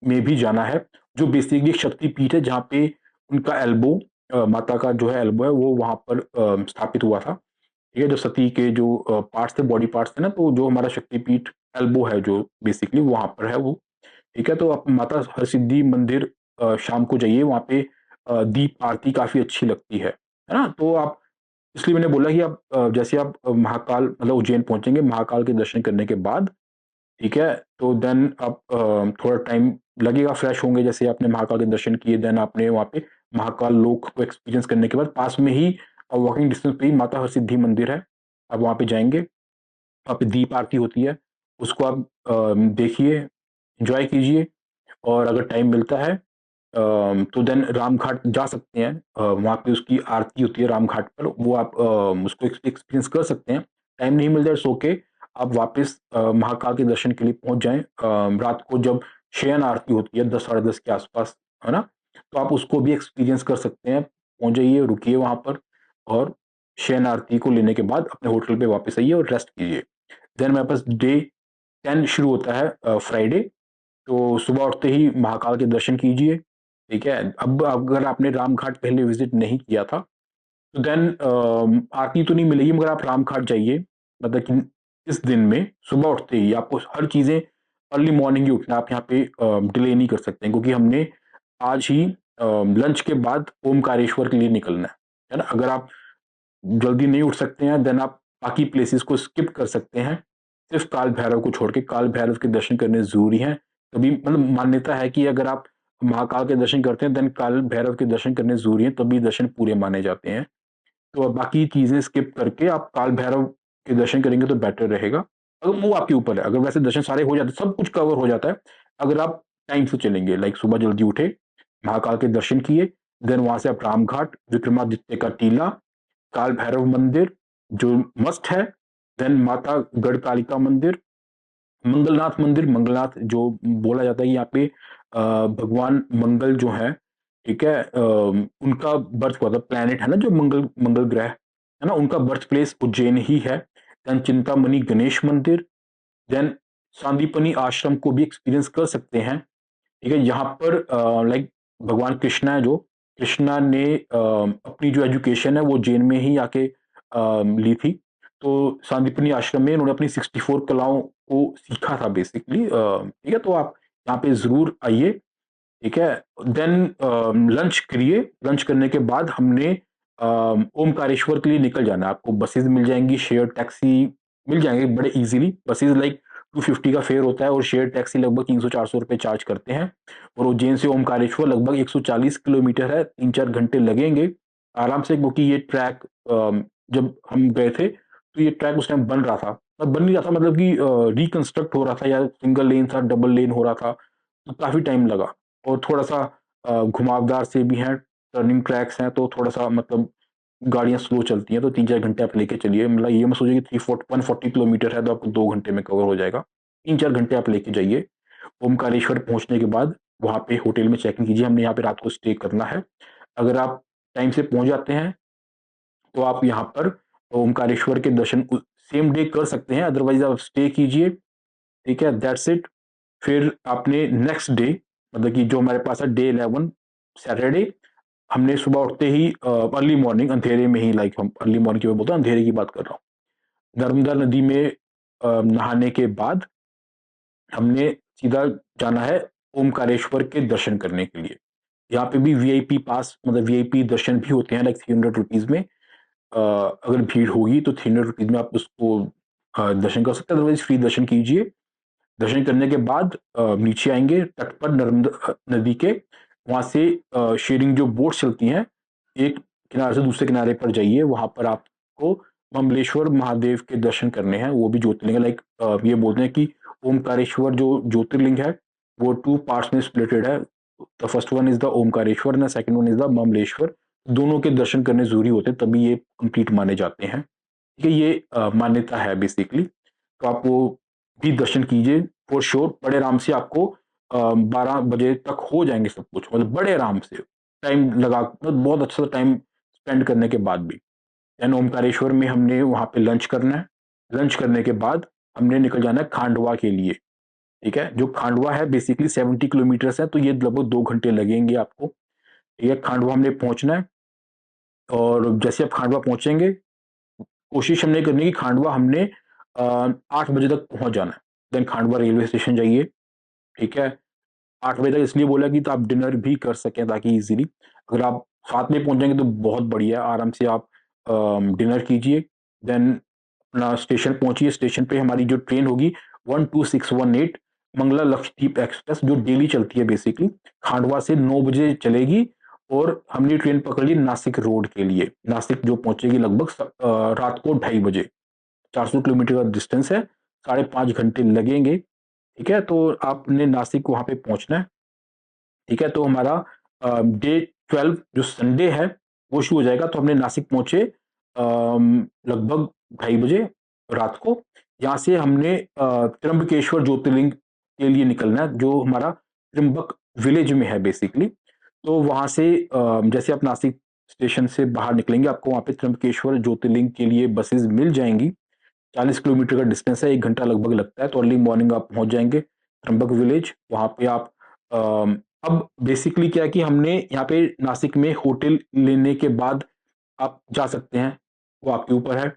में भी जाना है, जो बेसिकली एक शक्तिपीठ है जहाँ पे उनका एल्बो माता का जो है एल्बो है वो वहाँ पर स्थापित हुआ था। ठीक है? जो सती के जो पार्ट्स थे, बॉडी पार्ट्स थे ना, तो जो हमारा शक्तिपीठ एल्बो है जो बेसिकली वहाँ पर है वो, ठीक है? तो आप माता हरसिद्धि मंदिर शाम को जाइए, वहाँ पे दीप आरती काफ़ी अच्छी लगती है ना? तो आप इसलिए मैंने बोला कि आप जैसे आप महाकाल मतलब उज्जैन पहुँचेंगे, महाकाल के दर्शन करने के बाद, ठीक है? तो देन आप थोड़ा टाइम लगेगा, फ्रेश होंगे, जैसे आपने महाकाल के दर्शन किए, देन आपने वहाँ पे महाकाल लोक को एक्सपीरियंस करने के बाद पास में ही वॉकिंग डिस्टेंस पे ही माता हरसिद्धि मंदिर है। आप वहाँ पे जाएँगे, वहाँ पे दीप आरती होती है, उसको आप देखिए, एन्जॉय कीजिए और अगर टाइम मिलता है तो देन रामघाट जा सकते हैं। वहाँ पे उसकी आरती होती है रामघाट पर, वो आप उसको एक्सपीरियंस कर सकते हैं। टाइम नहीं मिलता, इट्स ओके। आप वापस महाकाल के दर्शन के लिए पहुँच जाएँ। रात को जब शयन आरती होती है 10 साढ़े 10 के आस-पास, है ना? तो आप उसको भी एक्सपीरियंस कर सकते हैं। पहुँच जाइए, रुकिए वहाँ पर और शयन आरती को लेने के बाद अपने होटल पे वापस आइए और रेस्ट कीजिए। देन मेरे पास डे 10 शुरू होता है फ्राइडे, तो सुबह उठते ही महाकाल के दर्शन कीजिए, ठीक है? अब अगर आपने रामघाट पहले विज़िट नहीं किया था, तो देन आरती तो नहीं मिलेगी मगर आप रामघाट जाइए, मतलब कि इस दिन में सुबह उठते ही आपको हर चीज़ें अर्ली मॉर्निंग ही उठना है, आप यहाँ पे डिले नहीं कर सकते हैं क्योंकि हमने आज ही लंच के बाद ओमकारेश्वर के लिए निकलना है ना? अगर आप जल्दी नहीं उठ सकते हैं, देन आप बाकी प्लेसेस को स्किप कर सकते हैं। सिर्फ़ काल भैरव को छोड़ के, काल भैरव के दर्शन करने ज़रूरी हैं। तभी मतलब मान्यता है कि अगर आप महाकाल के दर्शन करते हैं, देन काल भैरव के दर्शन करने ज़रूरी हैं, तभी दर्शन पूरे माने जाते हैं। तो अब बाकी चीज़ें स्किप करके आप काल भैरव के दर्शन करेंगे तो बेटर रहेगा। वो आपके ऊपर है, अगर वैसे दर्शन सारे हो जाते हैं, सब कुछ कवर हो जाता है, अगर आप टाइम से चलेंगे, लाइक सुबह जल्दी उठे, महाकाल के दर्शन किए, देन वहाँ से आप रामघाट, विक्रमादित्य का टीला, काल भैरव मंदिर जो मस्ट है, देन माता गढ़कालिका मंदिर, मंगलनाथ मंदिर, मंगलनाथ जो बोला जाता है कि यहाँ पे भगवान मंगल जो है, ठीक है? उनका बर्थ हुआ था, प्लैनेट है ना जो मंगल मंगल ग्रह, है ना? उनका बर्थ प्लेस उज्जैन ही है। देन चिंतामणि गणेश मंदिर, देन सांदीपनि आश्रम को भी एक्सपीरियंस कर सकते हैं। ठीक है? यहाँ पर लाइक भगवान कृष्णा है जो, कृष्णा ने अपनी जो एजुकेशन है वो जैन में ही आके ली थी। तो सांदीपनि आश्रम में उन्होंने अपनी 64 कलाओं को सीखा था बेसिकली। ठीक है? तो आप यहाँ पे ज़रूर आइए, ठीक है? देन लंच करिए, लंच करने के बाद हमने ओमकारेश्वर के लिए निकल जाना है। आपको बसेज़ मिल जाएँगी, शेयर्ड टैक्सी मिल जाएँगे बड़े ईज़िली। बसेज़ लाइक 250 का फेयर होता है और शेयर्ड टैक्सी लगभग 300-400 रुपए चार्ज करते हैं और उज्जैन से ओमकारेश्वर लगभग 140 किलोमीटर है, 3-4 घंटे लगेंगे आराम से क्योंकि ये ट्रैक जब हम गए थे, तो ये ट्रैक उस टाइम बन रहा था। बन नहीं रहा था मतलब कि रिकंस्ट्रक्ट हो रहा था या सिंगल लेन था, डबल लेन हो रहा था, तो काफ़ी टाइम लगा। और थोड़ा-सा घुमावदार से भी हैं, टर्निंग ट्रैक्स हैं, तो थोड़ा-सा मतलब गाड़ियाँ स्लो चलती हैं, तो 3-4 घंटे आप लेके चलिए। मतलब ये मत सोचिए कि 140 किलोमीटर है, तो आपको 2 घंटे में कवर हो जाएगा। 3-4 घंटे आप लेके जाइए। ओमकारेश्वर पहुँचने के बाद वहाँ पे होटल में चेक इन कीजिए, हमने यहाँ पे रात को स्टे करना है। अगर आप टाइम से पहुँच जाते हैं, तो आप यहाँ पर ओमकारेश्वर के दर्शन सेम डे कर सकते हैं, अदरवाइज़ आप स्टे कीजिए, ठीक है? That's it. फिर आपने नेक्स्ट डे मतलब कि जो हमारे पास है डे 11 सैटरडे, हमने सुबह उठते ही अर्ली मॉर्निंग अंधेरे में ही लाइक हम अर्ली मॉर्निंग क्यों बोलता हूँ, अंधेरे की बात कर रहा हूँ। नर्मदा नदी में नहाने के बाद हमने सीधा जाना है ओमकारेश्वर के दर्शन करने के लिए। यहाँ पे भी वीआईपी पास मतलब वीआईपी दर्शन भी होते हैं लाइक ₹300 में। अगर भीड़ होगी तो ₹300 में आप उसको दर्शन कर सकते हैं, अदरवाइज़ फ्री दर्शन कीजिए। दर्शन करने के बाद नीचे आएँगे तट पर नर्मदा नदी के, वहाँ से शेयरिंग जो बोट्स चलती हैं, एक किनारे से दूसरे किनारे पर जाइए, वहाँ पर आपको ममलेश्वर महादेव के दर्शन करने हैं, वो भी ज्योतिर्लिंग है लाइक ये बोलते हैं कि ओमकारेश्वर जो ज्योतिर्लिंग है, वो 2 पार्ट्स में स्प्लिटेड है। The first one is the Omkareshwar and the second one is the Mamleshwar. दोनों के दर्शन करने ज़रूरी होते हैं, तभी ये कंप्लीट माने जाते हैं। ठीक है? ये मान्यता है बेसिकली, तो आप वो भी दर्शन कीजिए फॉर श्योर बड़े आराम से आपको 12 बजे तक हो जाएँगे सब कुछ मतलब बड़े आराम से। टाइम लगा, मतलब बहुत अच्छा टाइम स्पेंड करने के बाद भी। देन ओमकारेश्वर में हमने वहाँ पे लंच करना है। लंच करने के बाद हमने निकल जाना है खांडवा के लिए। ठीक है, जो खांडवा है बेसिकली 70 किलोमीटर्स है, तो ये लगभग 2 घंटे लगेंगे आपको। ठीक है, खांडवा हमने पहुंचना है, और जैसे आप खांडवा पहुंचेंगे, कोशिश हमने करनी है कि खांडवा हमने 8 बजे तक पहुंच जाना है। देन खांडवा रेलवे स्टेशन जाइए। ठीक है, 8 बजे तक इसलिए बोला कि तो आप डिनर भी कर सकें, ताकि इजीली अगर आप साथ में पहुंचेंगे तो बहुत बढ़िया है, आराम से आप डिनर कीजिए। देन अपना स्टेशन पहुंचिए। स्टेशन पे हमारी जो ट्रेन होगी 12618 मंगला लक्षद्वीप एक्सप्रेस, जो डेली चलती है बेसिकली, खांडवा से 9 बजे चलेगी, और हमने ट्रेन पकड़ ली नासिक रोड के लिए। नासिक जो पहुंचेगी लगभग रात को 2:30 बजे। 400 किलोमीटर का डिस्टेंस है, 5.5 घंटे लगेंगे। ठीक है, तो आपने नासिक वहां पे पहुंचना है। ठीक है, तो हमारा डे 12 जो संडे है वो शुरू हो जाएगा। तो हमने नासिक पहुंचे लगभग 2:30 बजे रात को। यहाँ से हमने त्र्यंबकेश्वर ज्योतिर्लिंग के लिए निकलना है, जो हमारा त्र्यंबक विलेज में है बेसिकली। तो वहां से जैसे आप नासिक स्टेशन से बाहर निकलेंगे, आपको वहां पे त्र्यंबकेश्वर ज्योतिर्लिंग के लिए बसेस मिल जाएंगी। 40 किलोमीटर का डिस्टेंस है, 1 घंटा लगभग लगता है। तो अर्ली मॉर्निंग आप पहुंच जाएंगे त्र्यंबक विलेज। वहां पे आप अब बेसिकली क्या है कि हमने यहाँ पे नासिक में होटल लेने के बाद आप जा सकते हैं, वो आपके ऊपर है।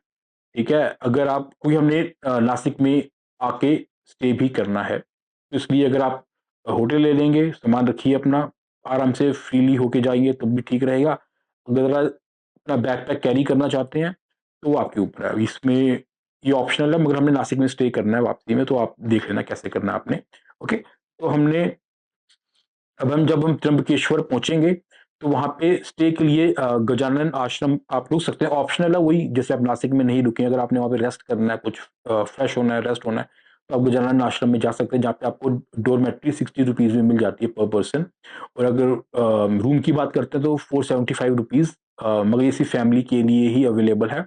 ठीक है, अगर आप कोई हमने नासिक में आके स्टे भी करना है, तो इसलिए अगर आप होटल ले लेंगे, सामान रखिए अपना, आराम से फ्रीली होके जाएंगे तब भी ठीक रहेगा। अगर आप अपना बैकपैक कैरी करना चाहते हैं तो वो आपके ऊपर है। इसमें ये ऑप्शनल है, मगर हमने नासिक में स्टे करना है वापसी में, तो आप देख लेना कैसे करना है आपने। ओके, तो हमने अब जब हम त्र्यंबकेश्वर पहुंचेंगे, तो वहां पे स्टे के लिए गजानन आश्रम आप रुक सकते हैं, ऑप्शनल है वही। जैसे आप नासिक में नहीं रुके, अगर आपने वहां पे रेस्ट करना है, कुछ फ्रेश होना है, रेस्ट होना है, तो आप गजानन आश्रम में जा सकते हैं, जहाँ पे आपको डोरमेट्री 60 रुपीज में मिल जाती है पर पर्सन। और अगर रूम की बात करते हैं तो 475 रुपीज, मगर ये सिर्फ फैमिली के लिए ही अवेलेबल है।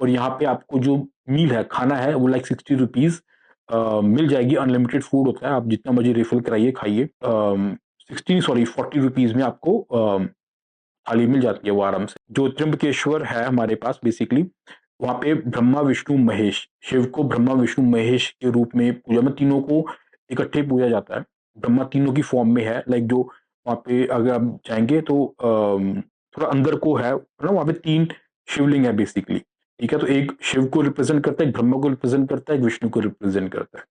और यहाँ पे आपको जो मील है, खाना है, वो लाइक 60 रुपीज मिल जाएगी। अनलिमिटेड फूड होता है, आप जितना मर्जी रिफिल कराइए, खाइए। 40 रुपीज में आपको थाली मिल जाती है वो आराम से। जो त्र्यंबकेश्वर है हमारे पास बेसिकली, वहाँ पे ब्रह्मा विष्णु महेश, शिव को ब्रह्मा विष्णु महेश के रूप में पूजा में, तीनों को इकट्ठे पूजा जाता है। ब्रह्मा तीनों की फॉर्म में है, लाइक जो वहाँ पे अगर आप जाएंगे तो थोड़ा अंदर को है ना, वहाँ पे 3 शिवलिंग है बेसिकली। ठीक है, तो एक शिव को रिप्रेजेंट करता है, एक ब्रह्मा को रिप्रेजेंट करता है, एक विष्णु को रिप्रेजेंट करता है।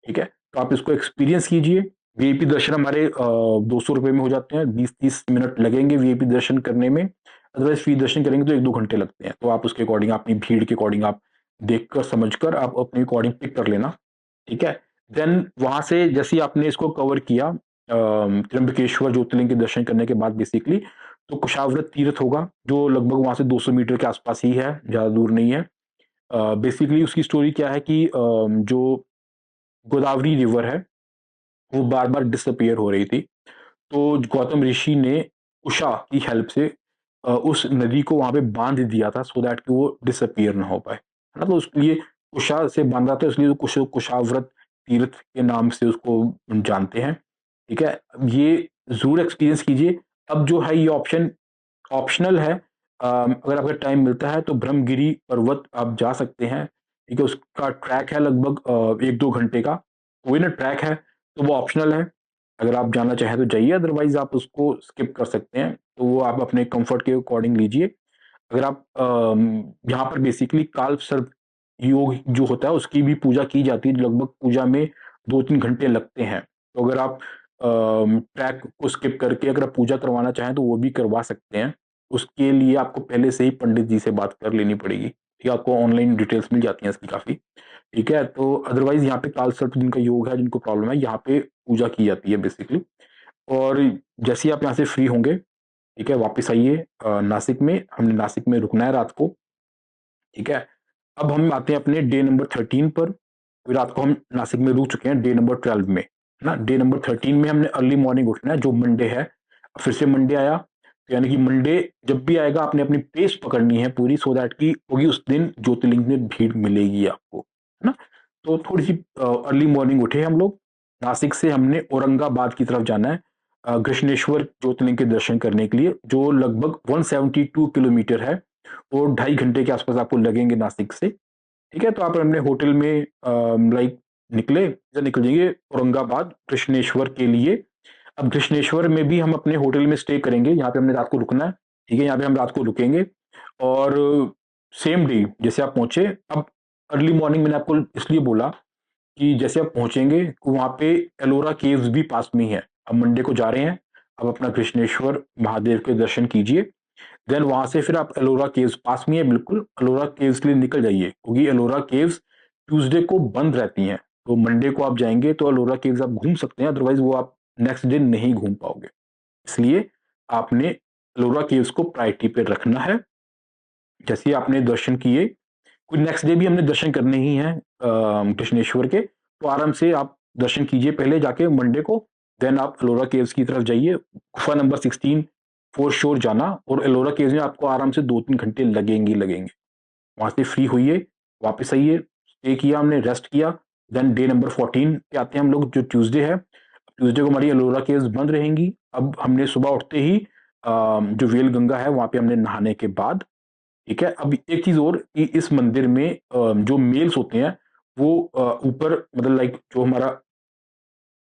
ठीक है, तो आप इसको एक्सपीरियंस कीजिए। वीआईपी दर्शन हमारे 200 रुपये में हो जाते हैं, 20-30 मिनट लगेंगे वीआईपी दर्शन करने में। अदरवाइज फ्री दर्शन करेंगे तो 1-2 घंटे लगते हैं। तो आप उसके अकॉर्डिंग, अपनी भीड़ के अकॉर्डिंग आप देखकर समझकर आप अपने अकॉर्डिंग पिक कर लेना। ठीक है, देन वहां से जैसे ही आपने इसको कवर किया, त्र्यंबकेश्वर ज्योतिर्लिंग के दर्शन करने के बाद बेसिकली, तो कुशाव्रत तीर्थ होगा, जो लगभग वहां से 200 मीटर के आसपास ही है, ज्यादा दूर नहीं है। बेसिकली उसकी स्टोरी क्या है कि जो गोदावरी रिवर है वो बार बार डिसअपियर हो रही थी। तो गौतम ऋषि ने उषा की हेल्प से उस नदी को वहां पे बांध दिया था, सो दैट कि वो डिसअपियर ना हो पाए, है ना। तो उसके लिए कुशा से बांधा था, इसलिए कुशाव्रत तीर्थ के नाम से उसको जानते हैं। ठीक है, ये जरूर एक्सपीरियंस कीजिए। अब जो है ये ऑप्शन ऑप्शनल है। अगर आपका टाइम मिलता है तो ब्रह्मगिरी पर्वत आप जा सकते हैं। ठीक है, उसका ट्रैक है लगभग 1-2 घंटे का, वही ना ट्रैक है, तो वो ऑप्शनल है। अगर आप जाना चाहें तो जाइए, अदरवाइज आप उसको स्किप कर सकते हैं, तो वो आप अपने कंफर्ट के अकॉर्डिंग लीजिए। अगर आप यहाँ पर बेसिकली काल सर्प योग जो होता है उसकी भी पूजा की जाती है, लगभग पूजा में 2-3 घंटे लगते हैं। तो अगर आप ट्रैक को स्किप करके अगर आप पूजा करवाना चाहें तो वो भी करवा सकते हैं। उसके लिए आपको पहले से ही पंडित जी से बात कर लेनी पड़ेगी। ठीक है, आपको ऑनलाइन डिटेल्स मिल जाती हैं इसकी काफ़ी। ठीक है, तो अदरवाइज़ यहाँ पे काल सर्प जिनका योग है, जिनको प्रॉब्लम है, यहाँ पे पूजा की जाती है बेसिकली। और जैसे ही आप यहाँ से फ्री होंगे, ठीक है, वापस आइए नासिक में। हमने नासिक में रुकना है रात को। ठीक है, अब हम आते हैं अपने डे नंबर 13 पर। फिर रात को हम नासिक में रुक चुके हैं डे नंबर 12 में, है ना। डे नंबर 13 में हमने अर्ली मॉर्निंग उठना है, जो मंडे है। फिर से मंडे आया, तो यानी कि मंडे जब भी आएगा आपने अपनी पेस पकड़नी है पूरी, सो दैट की होगी उस दिन ज्योतिर्लिंग में भीड़ मिलेगी आपको, है ना। तो थोड़ी सी अर्ली मॉर्निंग उठे हम लोग। नासिक से हमने औरंगाबाद की तरफ जाना है। कृष्णेश्वर ज्योतिर्लिंग के दर्शन करने के लिए, जो लगभग 172 किलोमीटर है और 2.5 घंटे के आसपास आपको लगेंगे नासिक से। ठीक है, तो आप अपने होटल में लाइक निकल जाइए औरंगाबाद कृष्णेश्वर के लिए। अब कृष्णेश्वर में भी हम अपने होटल में स्टे करेंगे, यहाँ पे हमने रात को रुकना है। ठीक है, यहाँ पे हम रात को रुकेंगे और सेम डे जैसे आप पहुंचे, अब अर्ली मॉर्निंग मैंने आपको इसलिए बोला कि जैसे आप पहुंचेंगे वहां पे एलोरा केव्स भी पास में ही है। अब मंडे को जा रहे हैं, अब अपना कृष्णेश्वर महादेव के दर्शन कीजिए। देन वहां से फिर आप एलोरा केव्स पास में है, बिल्कुल एलोरा केव्स के लिए निकल जाइए, क्योंकि एलोरा केव्स ट्यूसडे को बंद रहती हैं। तो मंडे को आप जाएंगे तो एलोरा केव्स आप घूम सकते हैं, अदरवाइज वो आप नेक्स्ट डे नहीं घूम पाओगे। इसलिए आपने एलोरा केव्स को प्रायोरिटी पे रखना है। जैसे आपने दर्शन किए, कोई नेक्स्ट डे भी हमने दर्शन करने ही हैं कृष्णेश्वर के, तो आराम से आप दर्शन कीजिए पहले जाके मंडे को। देन आप एलोरा केव्स की तरफ जाइए, गुफा नंबर 16 फॉर श्योर जाना, और एलोरा केव्स में आपको आराम से 2-3 घंटे लगेंगे। वहां से फ्री होइए, वापस आइए, स्टे किया हमने, रेस्ट किया। देन डे नंबर 14 पे आते हैं हम लोग, जो ट्यूसडे है। ट्यूसडे को हमारी एलोरा केव्स बंद रहेंगी। अब हमने सुबह उठते ही जो वेल गंगा है वहां पे हमने नहाने के बाद, ठीक है। अब एक चीज और कि इस मंदिर में जो मेल्स होते हैं वो ऊपर मतलब लाइक जो हमारा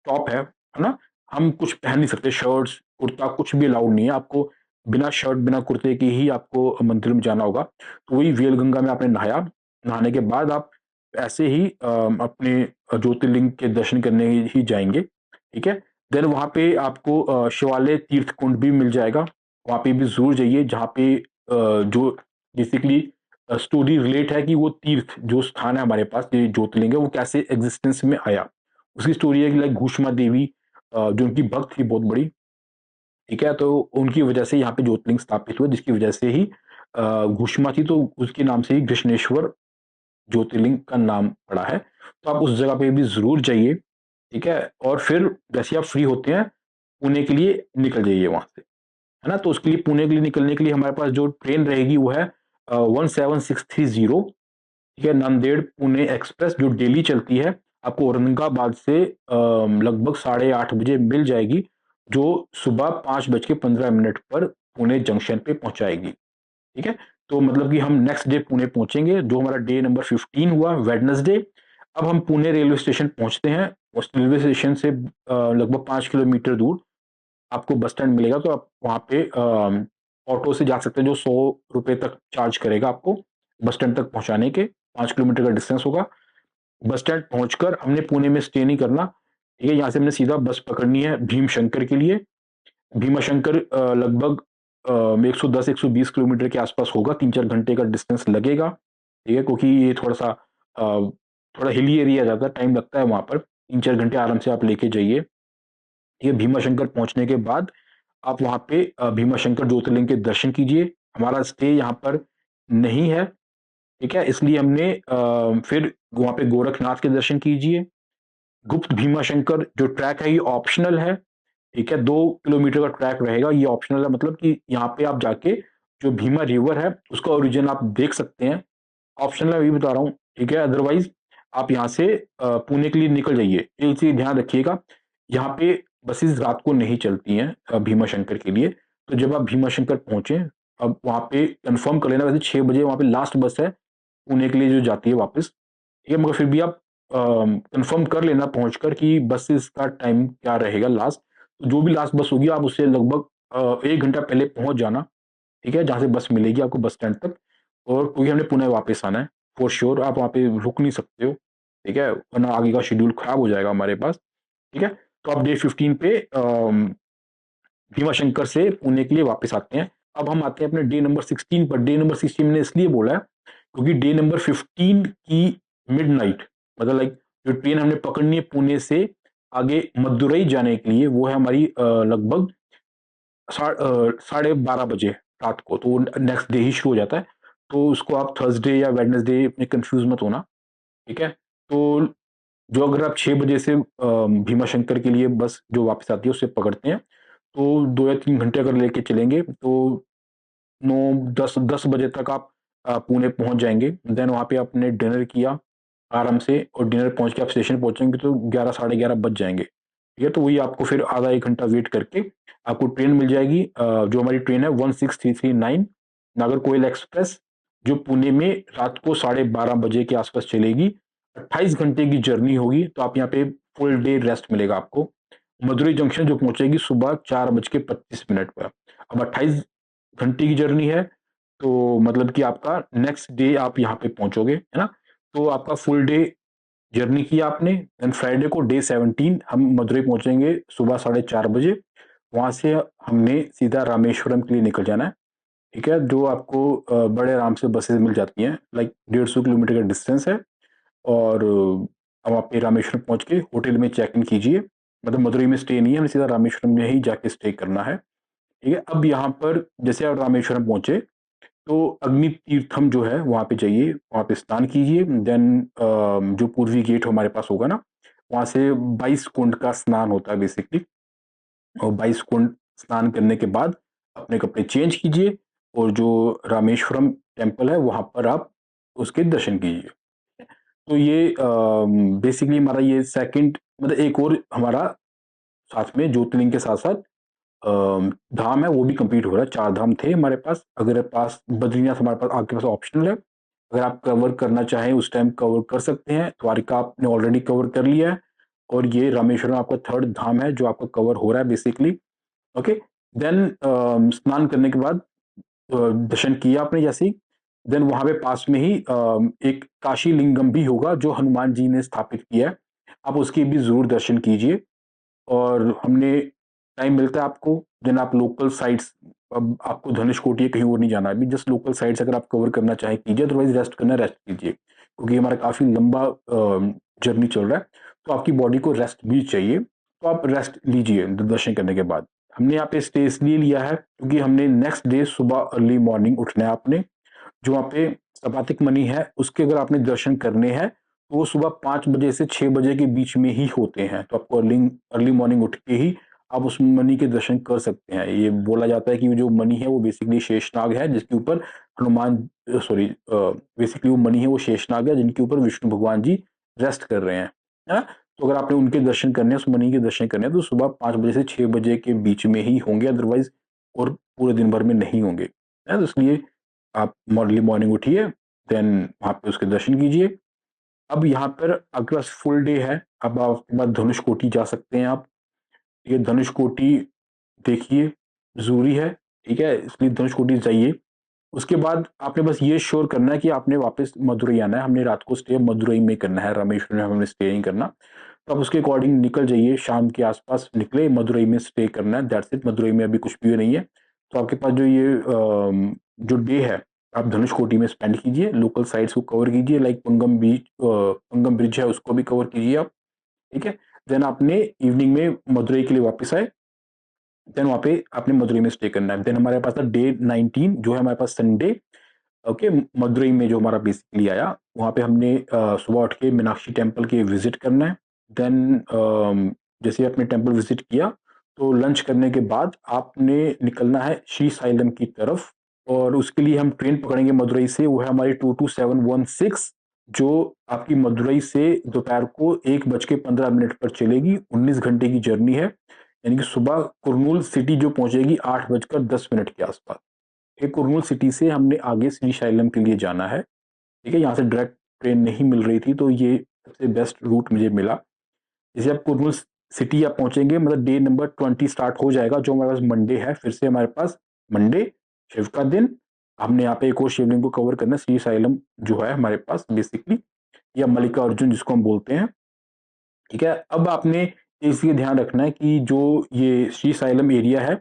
टॉप है ना, हम कुछ पहन नहीं सकते, शर्ट्स कुर्ता कुछ भी अलाउड नहीं है आपको। बिना शर्ट बिना कुर्ते के ही आपको मंदिर में जाना होगा। तो वही वेल गंगा में आपने नहाया, नहाने के बाद आप ऐसे ही अपने ज्योतिर्लिंग के दर्शन करने ही जाएंगे। ठीक है, देन वहाँ पे आपको शिवालय तीर्थ कुंड भी मिल जाएगा, वहाँ पे भी जरूर जाइए, जहाँ पे जो बेसिकली स्टोरी रिलेट है कि वो तीर्थ जो स्थान है हमारे पास, ये ज्योतिर्लिंग है, वो कैसे एग्जिस्टेंस में आया। उसकी स्टोरी है कि लाइक घूष्मा देवी जो उनकी भक्त थी बहुत बड़ी, ठीक है, तो उनकी वजह से यहाँ पे ज्योतिर्लिंग स्थापित हुआ, जिसकी वजह से ही घूष्मा थी, तो उसके नाम से ही कृष्णेश्वर ज्योतिर्लिंग का नाम पड़ा है। तो आप उस जगह पे भी जरूर जाइए। ठीक है, और फिर जैसे आप फ्री होते हैं पुणे के लिए निकल जाइए वहां से, है ना। तो उसके लिए पुणे के लिए निकलने के लिए हमारे पास जो ट्रेन रहेगी वो है 17630। ठीक है, नांदेड़ पुणे एक्सप्रेस जो डेली चलती है, आपको औरंगाबाद से लगभग 8:30 बजे मिल जाएगी, जो सुबह 5:15 पर पुणे जंक्शन पे पहुंचाएगी। ठीक है, तो मतलब कि हम नेक्स्ट डे पुणे पहुंचेंगे, जो हमारा डे नंबर 15 हुआ वेडनेसडे। अब हम पुणे रेलवे स्टेशन पहुंचते हैं, उस रेलवे स्टेशन से लगभग 5 किलोमीटर दूर आपको बस स्टैंड मिलेगा, तो आप वहाँ पे ऑटो से जा सकते हैं, जो 100 रुपए तक चार्ज करेगा आपको बस स्टैंड तक पहुँचाने के। 5 किलोमीटर का डिस्टेंस होगा। बस स्टैंड पहुंचकर हमने पुणे में स्टे नहीं करना। ठीक है, यहाँ से हमने सीधा बस पकड़नी है भीम शंकर के लिए। भीमा शंकर लगभग 110-120 किलोमीटर के आसपास होगा, 3-4 घंटे का डिस्टेंस लगेगा। ठीक है, क्योंकि ये थोड़ा हिली एरिया जाता है, टाइम लगता है वहाँ पर, 3-4 घंटे आराम से आप लेके जाइए। ठीक है, भीमा शंकर पहुंचने के बाद आप वहाँ पे भीमा शंकर ज्योतिर्लिंग के दर्शन कीजिए। हमारा स्टे यहाँ पर नहीं है, ठीक है, इसलिए हमने फिर वहाँ पे गोरखनाथ के दर्शन कीजिए। गुप्त भीमा शंकर जो ट्रैक है ये ऑप्शनल है। ठीक है, 2 किलोमीटर का ट्रैक रहेगा, ये ऑप्शनल है, मतलब कि यहाँ पे आप जाके जो भीमा रिवर है उसका ओरिजिन आप देख सकते हैं। ऑप्शनल मैं भी बता रहा हूँ। ठीक है, अदरवाइज आप यहाँ से पुणे के लिए निकल जाइए। एक चीज ध्यान रखिएगा, यहाँ पे बसेस रात को नहीं चलती हैं भीमा शंकर के लिए। तो जब आप भीमा शंकर पहुंचे, अब वहाँ पे कंफर्म कर लेना, वैसे 6 बजे वहाँ पे लास्ट बस है पुणे के लिए जो जाती है वापस। ठीक है, मगर फिर भी आप कंफर्म कर लेना पहुंचकर कि बसेस का टाइम क्या रहेगा लास्ट। तो जो भी लास्ट बस होगी आप उससे लगभग 1 घंटा पहले पहुंच जाना। ठीक है, जहाँ से बस मिलेगी आपको बस स्टैंड तक। और क्योंकि हमने पुणे वापस आना है, फॉर श्योर आप वहाँ पे रुक नहीं सकते हो। ठीक है, वरना आगे का शेड्यूल खराब हो जाएगा हमारे पास। ठीक है, तो आप डे 15 पे भीमा शंकर से पुणे के लिए वापस आते हैं। अब हम आते हैं अपने डे नंबर 16 पर। डे नंबर 16 मैंने इसलिए बोला है क्योंकि डे नंबर 15 की मिडनाइट, मतलब लाइक जो ट्रेन हमने पकड़नी है पुणे से आगे मदुरई जाने के लिए, वो है हमारी लगभग 12:30 बजे रात को। तो नेक्स्ट डे ही शुरू हो जाता है। तो उसको आप थर्सडे या वेडनेसडे में कंफ्यूज मत होना। ठीक है, तो जो अगर आप 6 बजे से भीमा शंकर के लिए बस जो वापस आती है उससे पकड़ते हैं, तो 2 या 3 घंटे अगर लेके चलेंगे तो 9-10 बजे तक आप पुणे पहुंच जाएंगे। देन वहाँ पे आपने डिनर किया आराम से, और डिनर पहुंच के आप स्टेशन पहुंचेंगे तो 11 साढ़े 11 बज जाएंगे। ठीक है, तो वही आपको फिर आधा 1 घंटा वेट करके आपको ट्रेन मिल जाएगी, जो हमारी ट्रेन है 16339 नागरकोइल एक्सप्रेस, जो पुणे में रात को 12:30 बजे के आसपास चलेगी। 28 घंटे की जर्नी होगी, तो आप यहाँ पे फुल डे रेस्ट मिलेगा आपको। मदुरई जंक्शन जो पहुंचेगी सुबह 4:25 पर। अब 28 घंटे की जर्नी है, तो मतलब कि आपका नेक्स्ट डे आप यहाँ पे पहुंचोगे, है ना? तो आपका फुल डे जर्नी की आपने। देन फ्राइडे को डे 17 हम मदुरई पहुंचेंगे सुबह 4:30 बजे। वहां से हमने सीधा रामेश्वरम के लिए निकल जाना है, ठीक है, जो आपको बड़े आराम से बसेस मिल जाती हैं, लाइक 150 किलोमीटर का डिस्टेंस है। और अब आप पे रामेश्वरम पहुंच के होटल में चेक इन कीजिए, मतलब मदुरई में स्टे नहीं है, हमें सीधा रामेश्वरम में ही जाके स्टे करना है, ठीक है। अब यहाँ पर जैसे आप रामेश्वरम पहुंचे, तो अग्नि तीर्थम जो है वहाँ पे जाइए, वहाँ पे स्नान कीजिए। देन जो पूर्वी गेट हमारे पास होगा ना, वहाँ से 22 कुंड का स्नान होता है बेसिकली। और 22 कुंड स्नान करने के बाद अपने कपड़े चेंज कीजिए, और जो रामेश्वरम टेम्पल है वहाँ पर आप उसके दर्शन कीजिए। तो ये बेसिकली हमारा ये सेकंड, मतलब एक और हमारा साथ में ज्योतिर्लिंग के साथ साथ धाम है वो भी कंप्लीट हो रहा है। 4 धाम थे हमारे पास। अगर पास बद्रीनाथ हमारे पास आपके पास ऑप्शनल है, अगर आप कवर करना चाहें उस टाइम कवर कर सकते हैं। द्वारिका आपने ऑलरेडी कवर कर लिया है, और ये रामेश्वरम आपका थर्ड धाम है जो आपका कवर हो रहा है बेसिकली। ओके, देन स्नान करने के बाद दर्शन किया आपने जैसे ही, देन वहां पे पास में ही एक काशी लिंगम भी होगा जो हनुमान जी ने स्थापित किया है, आप उसके भी जरूर दर्शन कीजिए। और हमने टाइम मिलता है आपको, देन आप लोकल साइट्स, अब आपको धनुषकोटी कहीं और नहीं जाना है अभी, जस्ट लोकल साइट्स अगर आप कवर करना चाहें कीजिए, अदरवाइज रेस्ट करना रेस्ट कीजिए, क्योंकि हमारा काफ़ी लंबा जर्नी चल रहा है, तो आपकी बॉडी को रेस्ट भी चाहिए, तो आप रेस्ट लीजिए दर्शन करने के बाद। हमने यहाँ पे स्टे इसलिए लिया है क्योंकि हमने नेक्स्ट डे सुबह अर्ली मॉर्निंग उठना है आपने। जो वहाँ पे सपातिक मणि है उसके अगर आपने दर्शन करने हैं, तो वो सुबह 5 बजे से 6 बजे के बीच में ही होते हैं, तो आपको अर्ली अर्ली मॉर्निंग उठ के ही आप उस मणि के दर्शन कर सकते हैं। ये बोला जाता है कि वो जो मणि है वो बेसिकली शेषनाग है, जिसके ऊपर हनुमान, सॉरी, बेसिकली वो मणि है वो शेषनाग है जिनके ऊपर विष्णु भगवान जी रेस्ट कर रहे हैं, है ना? तो अगर आपने उनके दर्शन करने हैं, उस मणि के दर्शन करने हैं, तो सुबह 5 बजे से 6 बजे के बीच में ही होंगे, अदरवाइज और पूरे दिन भर में नहीं होंगे, है ना? तो इसलिए आप अर्ली मॉर्निंग उठिए, देन वहाँ पे उसके दर्शन कीजिए। अब यहाँ पर आपके पास फुल डे है, अब आपके बाद धनुषकोटी जा सकते हैं आप। ये धनुषकोटी देखिए, ज़रूरी है, ठीक है? इसलिए धनुषकोटी जाइए। उसके बाद आपने बस ये श्योर करना है कि आपने वापस मदुरई आना है, हमने रात को स्टे मदुरई में करना है, रामेश्वरम में हमने स्टे नहीं करना। तो आप उसके अकॉर्डिंग निकल जाइए, शाम के आस-पास निकले, मदुरई में स्टे करना है, दैट्स इट। मदुरई में अभी कुछ भी नहीं है। तो आपके पास जो ये जो डे है, आप धनुषकोटी में स्पेंड कीजिए, लोकल साइट्स को कवर कीजिए, लाइक पंगम ब्रिज है उसको भी कवर कीजिए आप, ठीक है? देन आपने इवनिंग में मदुरई के लिए वापस आए, देन वहाँ पे आपने मदुरई में स्टे करना है। देन हमारे पास था डे 19 जो है हमारे पास संडे, ओके, मदुरई में जो हमारा बेसिकली आया, वहाँ पे हमने सुबह उठ के मीनाक्षी टेम्पल के विजिट करना है। देन जैसे आपने टेम्पल विजिट किया, तो लंच करने के बाद आपने निकलना है श्री साइलम की तरफ, और उसके लिए हम ट्रेन पकड़ेंगे मदुरई से, वो है हमारी 22716, जो आपकी मदुरई से दोपहर को 1:15 पर चलेगी। 19 घंटे की जर्नी है, यानी कि सुबह कुरनूल सिटी जो पहुंचेगी 8:10 के आसपास। एक कुरनूल सिटी से हमने आगे श्री शैलम के लिए जाना है, ठीक है? यहाँ से डायरेक्ट ट्रेन नहीं मिल रही थी, तो ये सबसे बेस्ट रूट मुझे मिला। जैसे आप कुरनूल सिटी आप पहुँचेंगे, मतलब डे नंबर 20 स्टार्ट हो जाएगा, जो हमारे पास मंडे है, फिर से हमारे पास मंडे, शिव का दिन। हमने यहाँ पे एक और शिवलिंग को कवर करना है, श्री साइलम जो है हमारे पास बेसिकली, या मल्लिकार्जुन जिसको हम बोलते हैं, ठीक है? अब आपने इस चीज़ का ध्यान रखना है कि जो ये श्री साइलम एरिया है,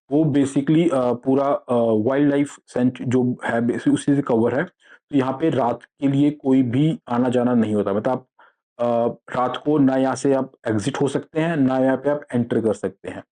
वो बेसिकली पूरा वाइल्ड लाइफ सेंच जो है उसी से कवर है। तो यहाँ पे रात के लिए कोई भी आना-जाना नहीं होता। मतलब आप रात को ना यहाँ से आप एग्ज़िट हो सकते हैं, ना यहाँ पे आप एंटर कर सकते हैं।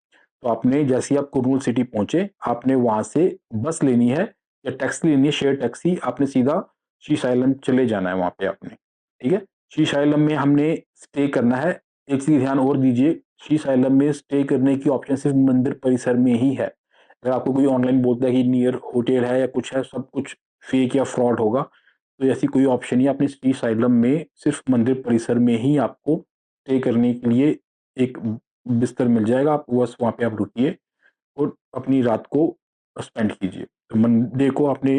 तो आपने जैसे ही आप कुर्नूल सिटी पहुँचे, आपने वहाँ से बस लेनी है या टैक्सी लेनी है, शेयर टैक्सी, आपने सीधा श्रीशैलम चले जाना है वहाँ पे आपने, ठीक है? श्रीशैलम में हमने स्टे करना है। एक चीज़ ध्यान और दीजिए, श्रीशैलम में स्टे करने की ऑप्शन सिर्फ़ मंदिर परिसर में ही है। अगर आपको कोई ऑनलाइन बोलता है कि नियर होटल है या कुछ है, सब कुछ फेक या फ्रॉड होगा। तो ऐसी कोई ऑप्शन नहीं है, आपने श्रीशैलम में सिर्फ़ मंदिर परिसर में ही आपको स्टे करने के लिए एक बिस्तर मिल जाएगा, आप बस वहाँ पे आप रुकिए और अपनी रात को स्पेंड कीजिए। तो मंडे को आपने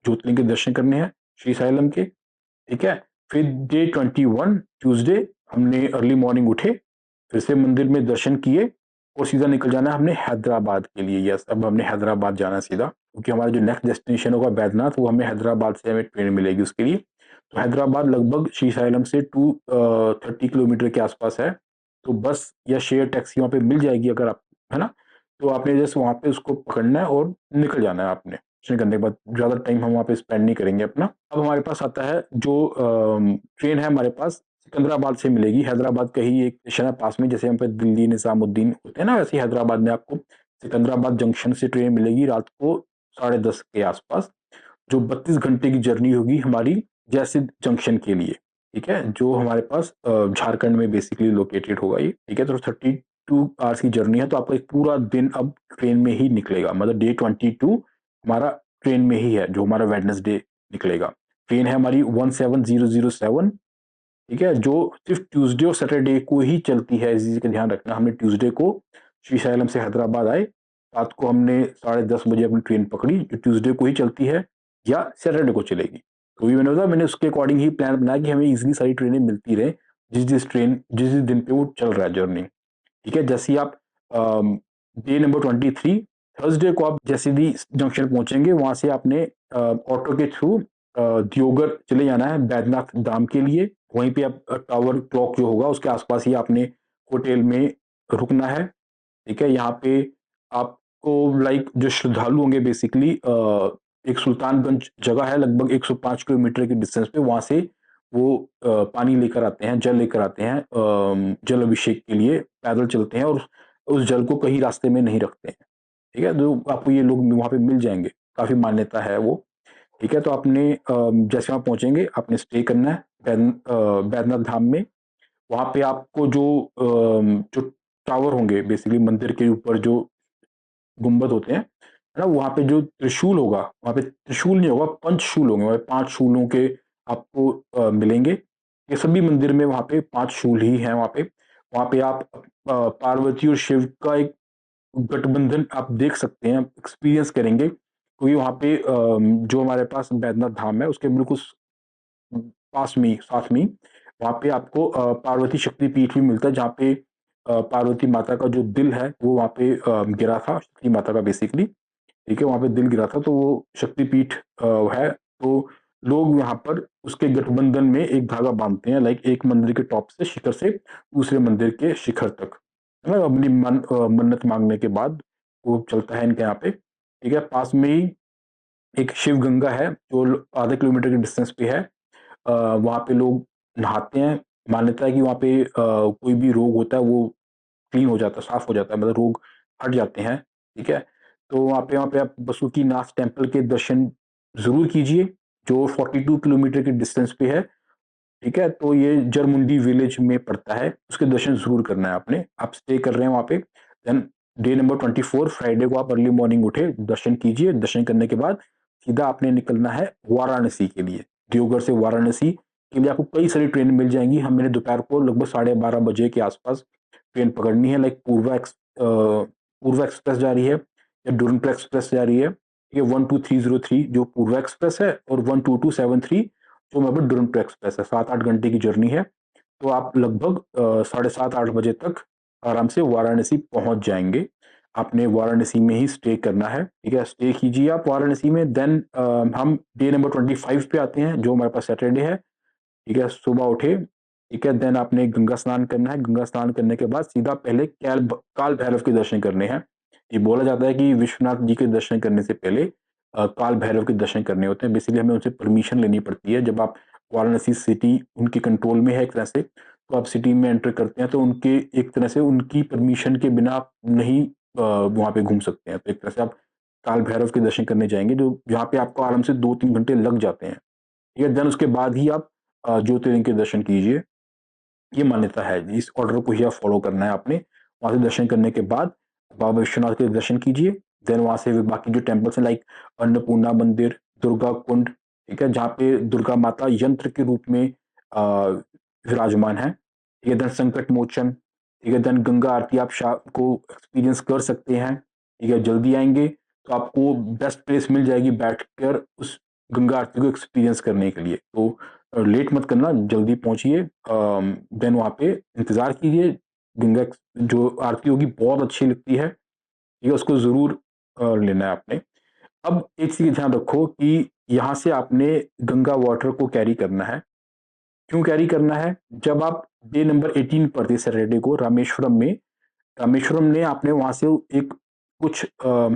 ज्योतिर्लिंग के दर्शन करने हैं श्रीशैलम के, ठीक है? फिर डे 21 ट्यूसडे हमने अर्ली मॉर्निंग उठे, फिर से मंदिर में दर्शन किए और सीधा निकल जाना है हमने हैदराबाद के लिए। यस, अब हमने हैदराबाद जाना है सीधा, क्योंकि हमारा जो नेक्स्ट डेस्टिनेशन होगा बैद्यनाथ, वो हमें हैदराबाद से हमें ट्रेन मिलेगी उसके लिए। तो हैदराबाद लगभग श्रीशैलम से 30 किलोमीटर के आसपास है, तो बस या शेयर टैक्सी वहाँ पे मिल जाएगी अगर आप, है ना? तो आपने जस्ट वहाँ पे उसको पकड़ना है और निकल जाना है आपने। दर्शन करने के बाद ज़्यादा टाइम हम वहाँ पे स्पेंड नहीं करेंगे अपना। अब हमारे पास आता है जो ट्रेन है हमारे पास सिकंदराबाद से मिलेगी। हैदराबाद का ही एक स्टेशन है पास में, जैसे यहाँ पे दिल्ली निज़ामुद्दीन होते हैं ना, वैसे ही हैदराबाद में आपको सिकंदराबाद जंक्शन से ट्रेन मिलेगी रात को 10:30 के आसपास, जो 32 घंटे की जर्नी होगी हमारी जैसे जंक्शन के लिए, ठीक है? जो हमारे पास झारखंड में बेसिकली लोकेटेड होगा ये, ठीक है? तो 32 आवर्स की जर्नी है, तो आपका एक पूरा दिन अब ट्रेन में ही निकलेगा। मतलब डे 22 हमारा ट्रेन में ही है, जो हमारा वेडनेसडे निकलेगा। ट्रेन है हमारी 17007, ठीक है? जो सिर्फ ट्यूसडे और सैटरडे को ही चलती है, इस चीज़ का ध्यान रखना। हमने ट्यूसडे को श्रीशैलम से हैदराबाद आए, रात को हमने 10:30 बजे अपनी ट्रेन पकड़ी, जो ट्यूसडे को ही चलती है या सैटरडे को चलेगी। तो ये मैंने बताया, मैंने उसके अकॉर्डिंग ही प्लान बनाया कि हमें ईज़िली सारी ट्रेनें मिलती रहें, जिस-जिस दिन पे वो चल रहा है जर्नी, ठीक है? जैसे ही आप डे नंबर 23 थर्सडे को आप जैसे भी जंक्शन पहुँचेंगे, वहाँ से आपने ऑटो के थ्रू दियोगर चले जाना है बैद्यनाथ धाम के लिए। वहीं पे आप टावर क्लॉक जो होगा उसके आस-पास ही आपने होटल में रुकना है, ठीक है? यहाँ पे आपको लाइक जो श्रद्धालु होंगे बेसिकली एक सुल्तानगंज जगह है लगभग 105 किलोमीटर के डिस्टेंस पे, वहाँ से वो पानी लेकर आते हैं, जल लेकर आते हैं जल अभिषेक के लिए पैदल चलते हैं और उस जल को कहीं रास्ते में नहीं रखते हैं, ठीक है? तो आपको ये लोग वहाँ पे मिल जाएँगे, काफ़ी मान्यता है वो, ठीक है? तो आपने जैसे वहाँ पहुँचेंगे, आपने स्टे करना है बैद्यनाथ धाम में। वहाँ पे आपको जो टावर होंगे बेसिकली मंदिर के ऊपर जो गुंबद होते हैं, है ना? वहाँ पे जो त्रिशूल होगा, वहाँ पे त्रिशूल नहीं होगा, पंचशूल होंगे, वहाँ पे 5 शूलों के आपको मिलेंगे। ये सभी मंदिर में वहाँ पे 5 शूल ही हैं वहाँ पे। वहाँ पे आप पार्वती और शिव का एक गठबंधन आप देख सकते हैं, एक्सपीरियंस करेंगे, क्योंकि वहाँ पे जो हमारे पास बैद्यनाथ धाम है, उसके बिल्कुल पास में ही, साथ में ही, वहाँ पे आपको पार्वती शक्तिपीठ भी मिलता है, जहाँ पे पार्वती माता का जो दिल है, वो वहाँ पे गिरा था, शक्ति माता का बेसिकली, ठीक है? वहाँ पे दिल गिरा था, तो वो शक्तिपीठ है, तो लोग यहाँ पर उसके गठबंधन में एक धागा बाँधते हैं, लाइक एक मंदिर के टॉप से, शिखर से, दूसरे मंदिर के शिखर तक, है ना? अपनी मन्नत माँगने के बाद वो चलता है इनके यहाँ पे, ठीक है? पास में ही एक शिव गंगा है, जो आधे किलोमीटर के डिस्टेंस पे है। वहाँ पे लोग नहाते हैं, मान्यता है कि वहाँ पे कोई भी रोग होता है वो क्लीन हो जाता है, साफ हो जाता है, मतलब रोग हट जाते हैं, ठीक है? तो वहाँ पे आप बासुकीनाथ टेम्पल के दर्शन ज़रूर कीजिए, जो 42 किलोमीटर के डिस्टेंस पे है, ठीक है? तो ये जरमुंडी विलेज में पड़ता है, उसके दर्शन ज़रूर करना है आपने। आप स्टे कर रहे हैं वहाँ पे, देन डे नंबर 24 फ्राइडे को आप अर्ली मॉर्निंग उठे, दर्शन कीजिए, दर्शन करने के बाद सीधा आपने निकलना है वाराणसी के लिए। देवघर से वाराणसी के लिए आपको कई सारी ट्रेन मिल जाएँगी। मैंने दोपहर को लगभग 12:30 बजे के आसपास ट्रेन पकड़नी है, लाइक पूर्वा एक्सप्रेस जा रही है या दुरंतो एक्सप्रेस जा रही है। ये 12303 जो पूर्वा एक्सप्रेस है और 12273 जो वहाँ पे दुरंतो एक्सप्रेस है। 7-8 घंटे की जर्नी है, तो आप लगभग साढ़े 7-8 बजे तक आराम से वाराणसी पहुँच जाएँगे। आपने वाराणसी में ही स्टे करना है, ठीक है? स्टे कीजिए आप वाराणसी में, देन हम डे नंबर 25 पे आते हैं, जो हमारे पास सैटरडे है, ठीक है? सुबह उठे, ठीक है? देन आपने गंगा स्नान करना है, गंगा स्नान करने के बाद सीधा पहले काल भैरव के दर्शन करने हैं। ये बोला जाता है कि विश्वनाथ जी के दर्शन करने से पहले काल भैरव के दर्शन करने होते हैं। बेसिकली हमें उनसे परमिशन लेनी पड़ती है। जब आप वाराणसी सिटी उनके कंट्रोल में है एक तरह से, तो आप सिटी में एंटर करते हैं, तो उनके एक तरह से उनकी परमिशन के बिना आप नहीं वहाँ पे घूम सकते हैं। तो एक तरह से आप काल भैरव के दर्शन करने जाएँगे, जो जहाँ पे आपको आराम से 2-3 घंटे लग जाते हैं। ठीक है? देन उसके बाद ही आप ज्योतिर्लिंग के दर्शन कीजिए। ये मान्यता है, इस ऑर्डर को ही आप फॉलो करना है आपने। वहाँ से दर्शन करने के बाद बाबा विश्वनाथ के दर्शन कीजिए। देन वहाँ से बाकी जो टेम्पल्स हैं लाइक अन्नपूर्णा मंदिर, दुर्गा कुंड, ठीक है? जहाँ पे दुर्गा माता यंत्र के रूप में विराजमान हैं। ये देन संकट मोचन, ठीक है। देन गंगा आरती आप शाम को एक्सपीरियंस कर सकते हैं, ठीक है। जल्दी आएँगे तो आपको बेस्ट प्लेस मिल जाएगी बैठकर उस गंगा आरती को एक्सपीरियंस करने के लिए। तो लेट मत करना, जल्दी पहुँचिए। देन वहाँ पे इंतज़ार कीजिए, गंगा जो आरती होगी बहुत अच्छी लगती है, ठीक है, उसको ज़रूर लेना है आपने। अब एक चीज़ ध्यान रखो कि यहाँ से आपने गंगा वाटर को कैरी करना है। क्यों कैरी करना है? जब आप डे नंबर 18 पर थे सैटरडे को रामेश्वरम में, रामेश्वरम में आपने वहाँ से एक कुछ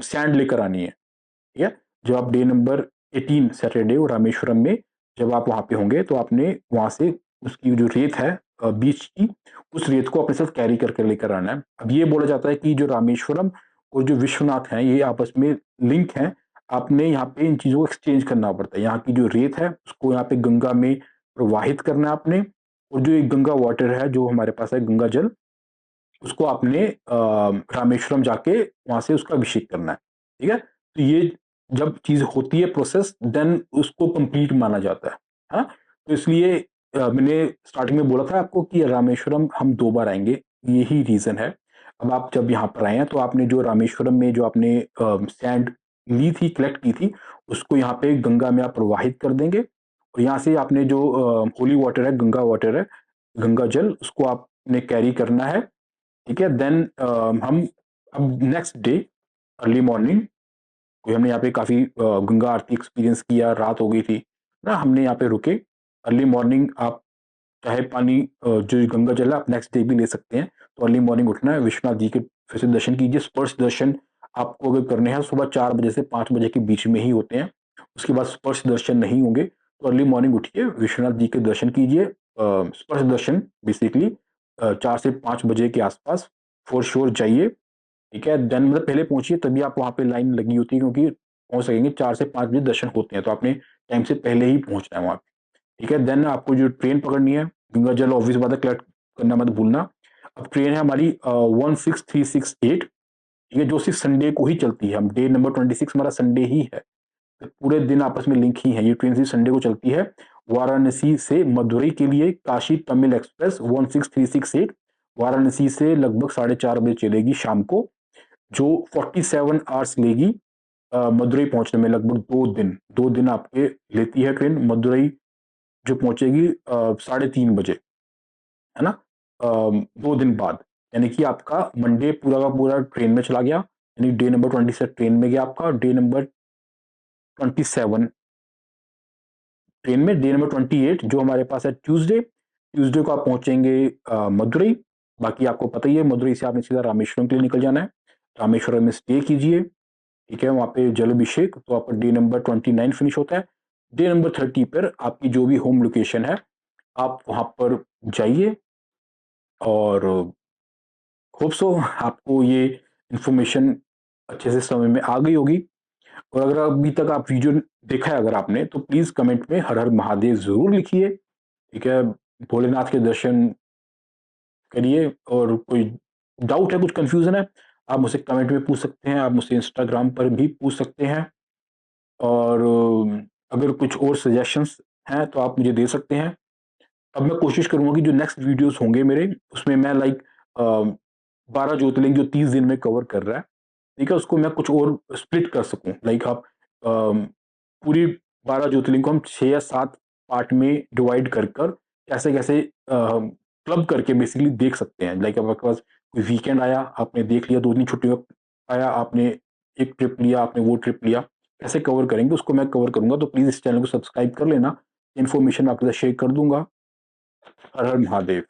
सैंड लेकर आनी है, ठीक है? जब आप डे नंबर 18 सैटरडे को रामेश्वरम में जब आप वहाँ पे होंगे तो आपने वहाँ से उसकी जो रेत है बीच की, उस रेत को अपने साथ कैरी करके लेकर आना है। अब ये बोला जाता है कि जो रामेश्वरम और जो विश्वनाथ हैं, ये आपस में लिंक हैं। आपने यहाँ पे इन चीज़ों को एक्सचेंज करना पड़ता है। यहाँ की जो रेत है, उसको यहाँ पे गंगा में प्रवाहित करना है आपने, और जो ये गंगा वाटर है, जो हमारे पास है गंगा जल, उसको आपने रामेश्वरम जाके वहाँ से उसका अभिषेक करना है, ठीक है? तो ये जब चीज़ होती है प्रोसेस, देन उसको कंप्लीट माना जाता है ना? तो इसलिए मैंने स्टार्टिंग में बोला था आपको कि रामेश्वरम हम 2 बार आएँगे, यही रीज़न है। अब आप जब यहाँ पर आए हैं तो आपने जो रामेश्वरम में जो आपने सैंड ली थी, कलेक्ट की थी, उसको यहाँ पे गंगा में आप प्रवाहित कर देंगे, और यहाँ से आपने जो होली वाटर है, गंगा वाटर है, गंगा जल, उसको आपने कैरी करना है, ठीक है। देन हम अब नेक्स्ट डे अर्ली मॉर्निंग, कोई हमने यहाँ पे काफ़ी गंगा आरती एक्सपीरियंस किया, रात हो गई थी ना, हमने यहाँ पे रुके। अर्ली मॉर्निंग आप चाहे पानी जो गंगा जल है आप नेक्स्ट डे भी ले सकते हैं। तो अर्ली मॉर्निंग उठना है, विश्वनाथ जी के फिर से दर्शन कीजिए। स्पर्श दर्शन आपको अगर करने हैं सुबह 4 बजे से 5 बजे के बीच में ही होते हैं, उसके बाद स्पर्श दर्शन नहीं होंगे। तो अर्ली मॉर्निंग उठिए, विश्वनाथ जी के दर्शन कीजिए। स्पर्श दर्शन बेसिकली 4 से 5 बजे के आसपास फॉर श्योर जाइए, ठीक है। देन मतलब पहले पहुंचिए, तभी आप वहाँ पे लाइन लगी होती है, क्योंकि पहुंच सकेंगे 4 से 5 बजे दर्शन होते हैं, तो आपने टाइम से पहले ही पहुंचना है वहाँ पे, ठीक है। देन आपको जो ट्रेन पकड़नी है, गंगा जल ऑब्वियस बात है, कलेक्ट करना मत भूलना। अब ट्रेन है हमारी 16368, ठीक है, जो सिर्फ संडे को ही चलती है। हम डे नंबर 26 हमारा संडे ही है, तो पूरे दिन आपस में लिंक ही है। ये ट्रेन सिर्फ संडे को चलती है। वाराणसी से मदुरई के लिए काशी तमिल एक्सप्रेस 16368 वाराणसी से लगभग 4:30 बजे चलेगी शाम को, जो 47 आवर्स लेगी मदुरई पहुंचने में, लगभग 2 दिन आपके लेती है ट्रेन। मदुरई जो पहुंचेगी 3:30 बजे, है ना? 2 दिन बाद, यानी कि आपका मंडे पूरा का पूरा ट्रेन में चला गया, यानी डे नंबर 20 से ट्रेन में गया आपका, डे नंबर 27 ट्रेन में, डे नंबर 28 जो हमारे पास है ट्यूसडे, ट्यूसडे को आप पहुंचेंगे मदुरई। बाकी आपको पता ही है, मदुरई से आपने सीधा रामेश्वरम के लिए निकल जाना है। रामेश्वरम में स्टे कीजिए, ठीक है, वहाँ पे जल अभिषेक, तो आपका डे नंबर 29 फिनिश होता है। डे नंबर 30 पर आपकी जो भी होम लोकेशन है, आप वहाँ पर जाइए, और होप सो आपको ये इन्फॉर्मेशन अच्छे से समझ में आ गई होगी। और अगर अभी तक आप वीडियो देखा है अगर आपने, तो प्लीज़ कमेंट में हर हर महादेव ज़रूर लिखिए, ठीक है? भोलेनाथ के दर्शन करिए, और कोई डाउट है, कुछ कन्फ्यूज़न है, आप मुझसे कमेंट में पूछ सकते हैं, आप मुझसे इंस्टाग्राम पर भी पूछ सकते हैं, और अगर कुछ और सजेशंस हैं तो आप मुझे दे सकते हैं। अब मैं कोशिश करूँगा कि जो नेक्स्ट वीडियोज़ होंगे मेरे, उसमें मैं लाइक 12 ज्योतिर्लिंग जो 30 दिन में कवर कर रहा है, ठीक है? उसको मैं कुछ और स्प्लिट कर सकूँ। लाइक आप पूरी 12 ज्योतिर्लिंग को हम 6 या 7 पार्ट में डिवाइड कर कर कैसे-कैसे क्लब करके बेसिकली देख सकते हैं। लाइक अब आपके पास कोई वीकेंड आया, आपने देख लिया, 2 दिन छुट्टियों आया, आपने एक ट्रिप लिया, आपने वो ट्रिप लिया, कैसे कवर करेंगे उसको मैं कवर करूँगा। तो प्लीज़ इस चैनल को सब्सक्राइब कर लेना, इन्फॉर्मेशन मैं आपके साथ शेयर कर दूँगा। हर हर महादेव।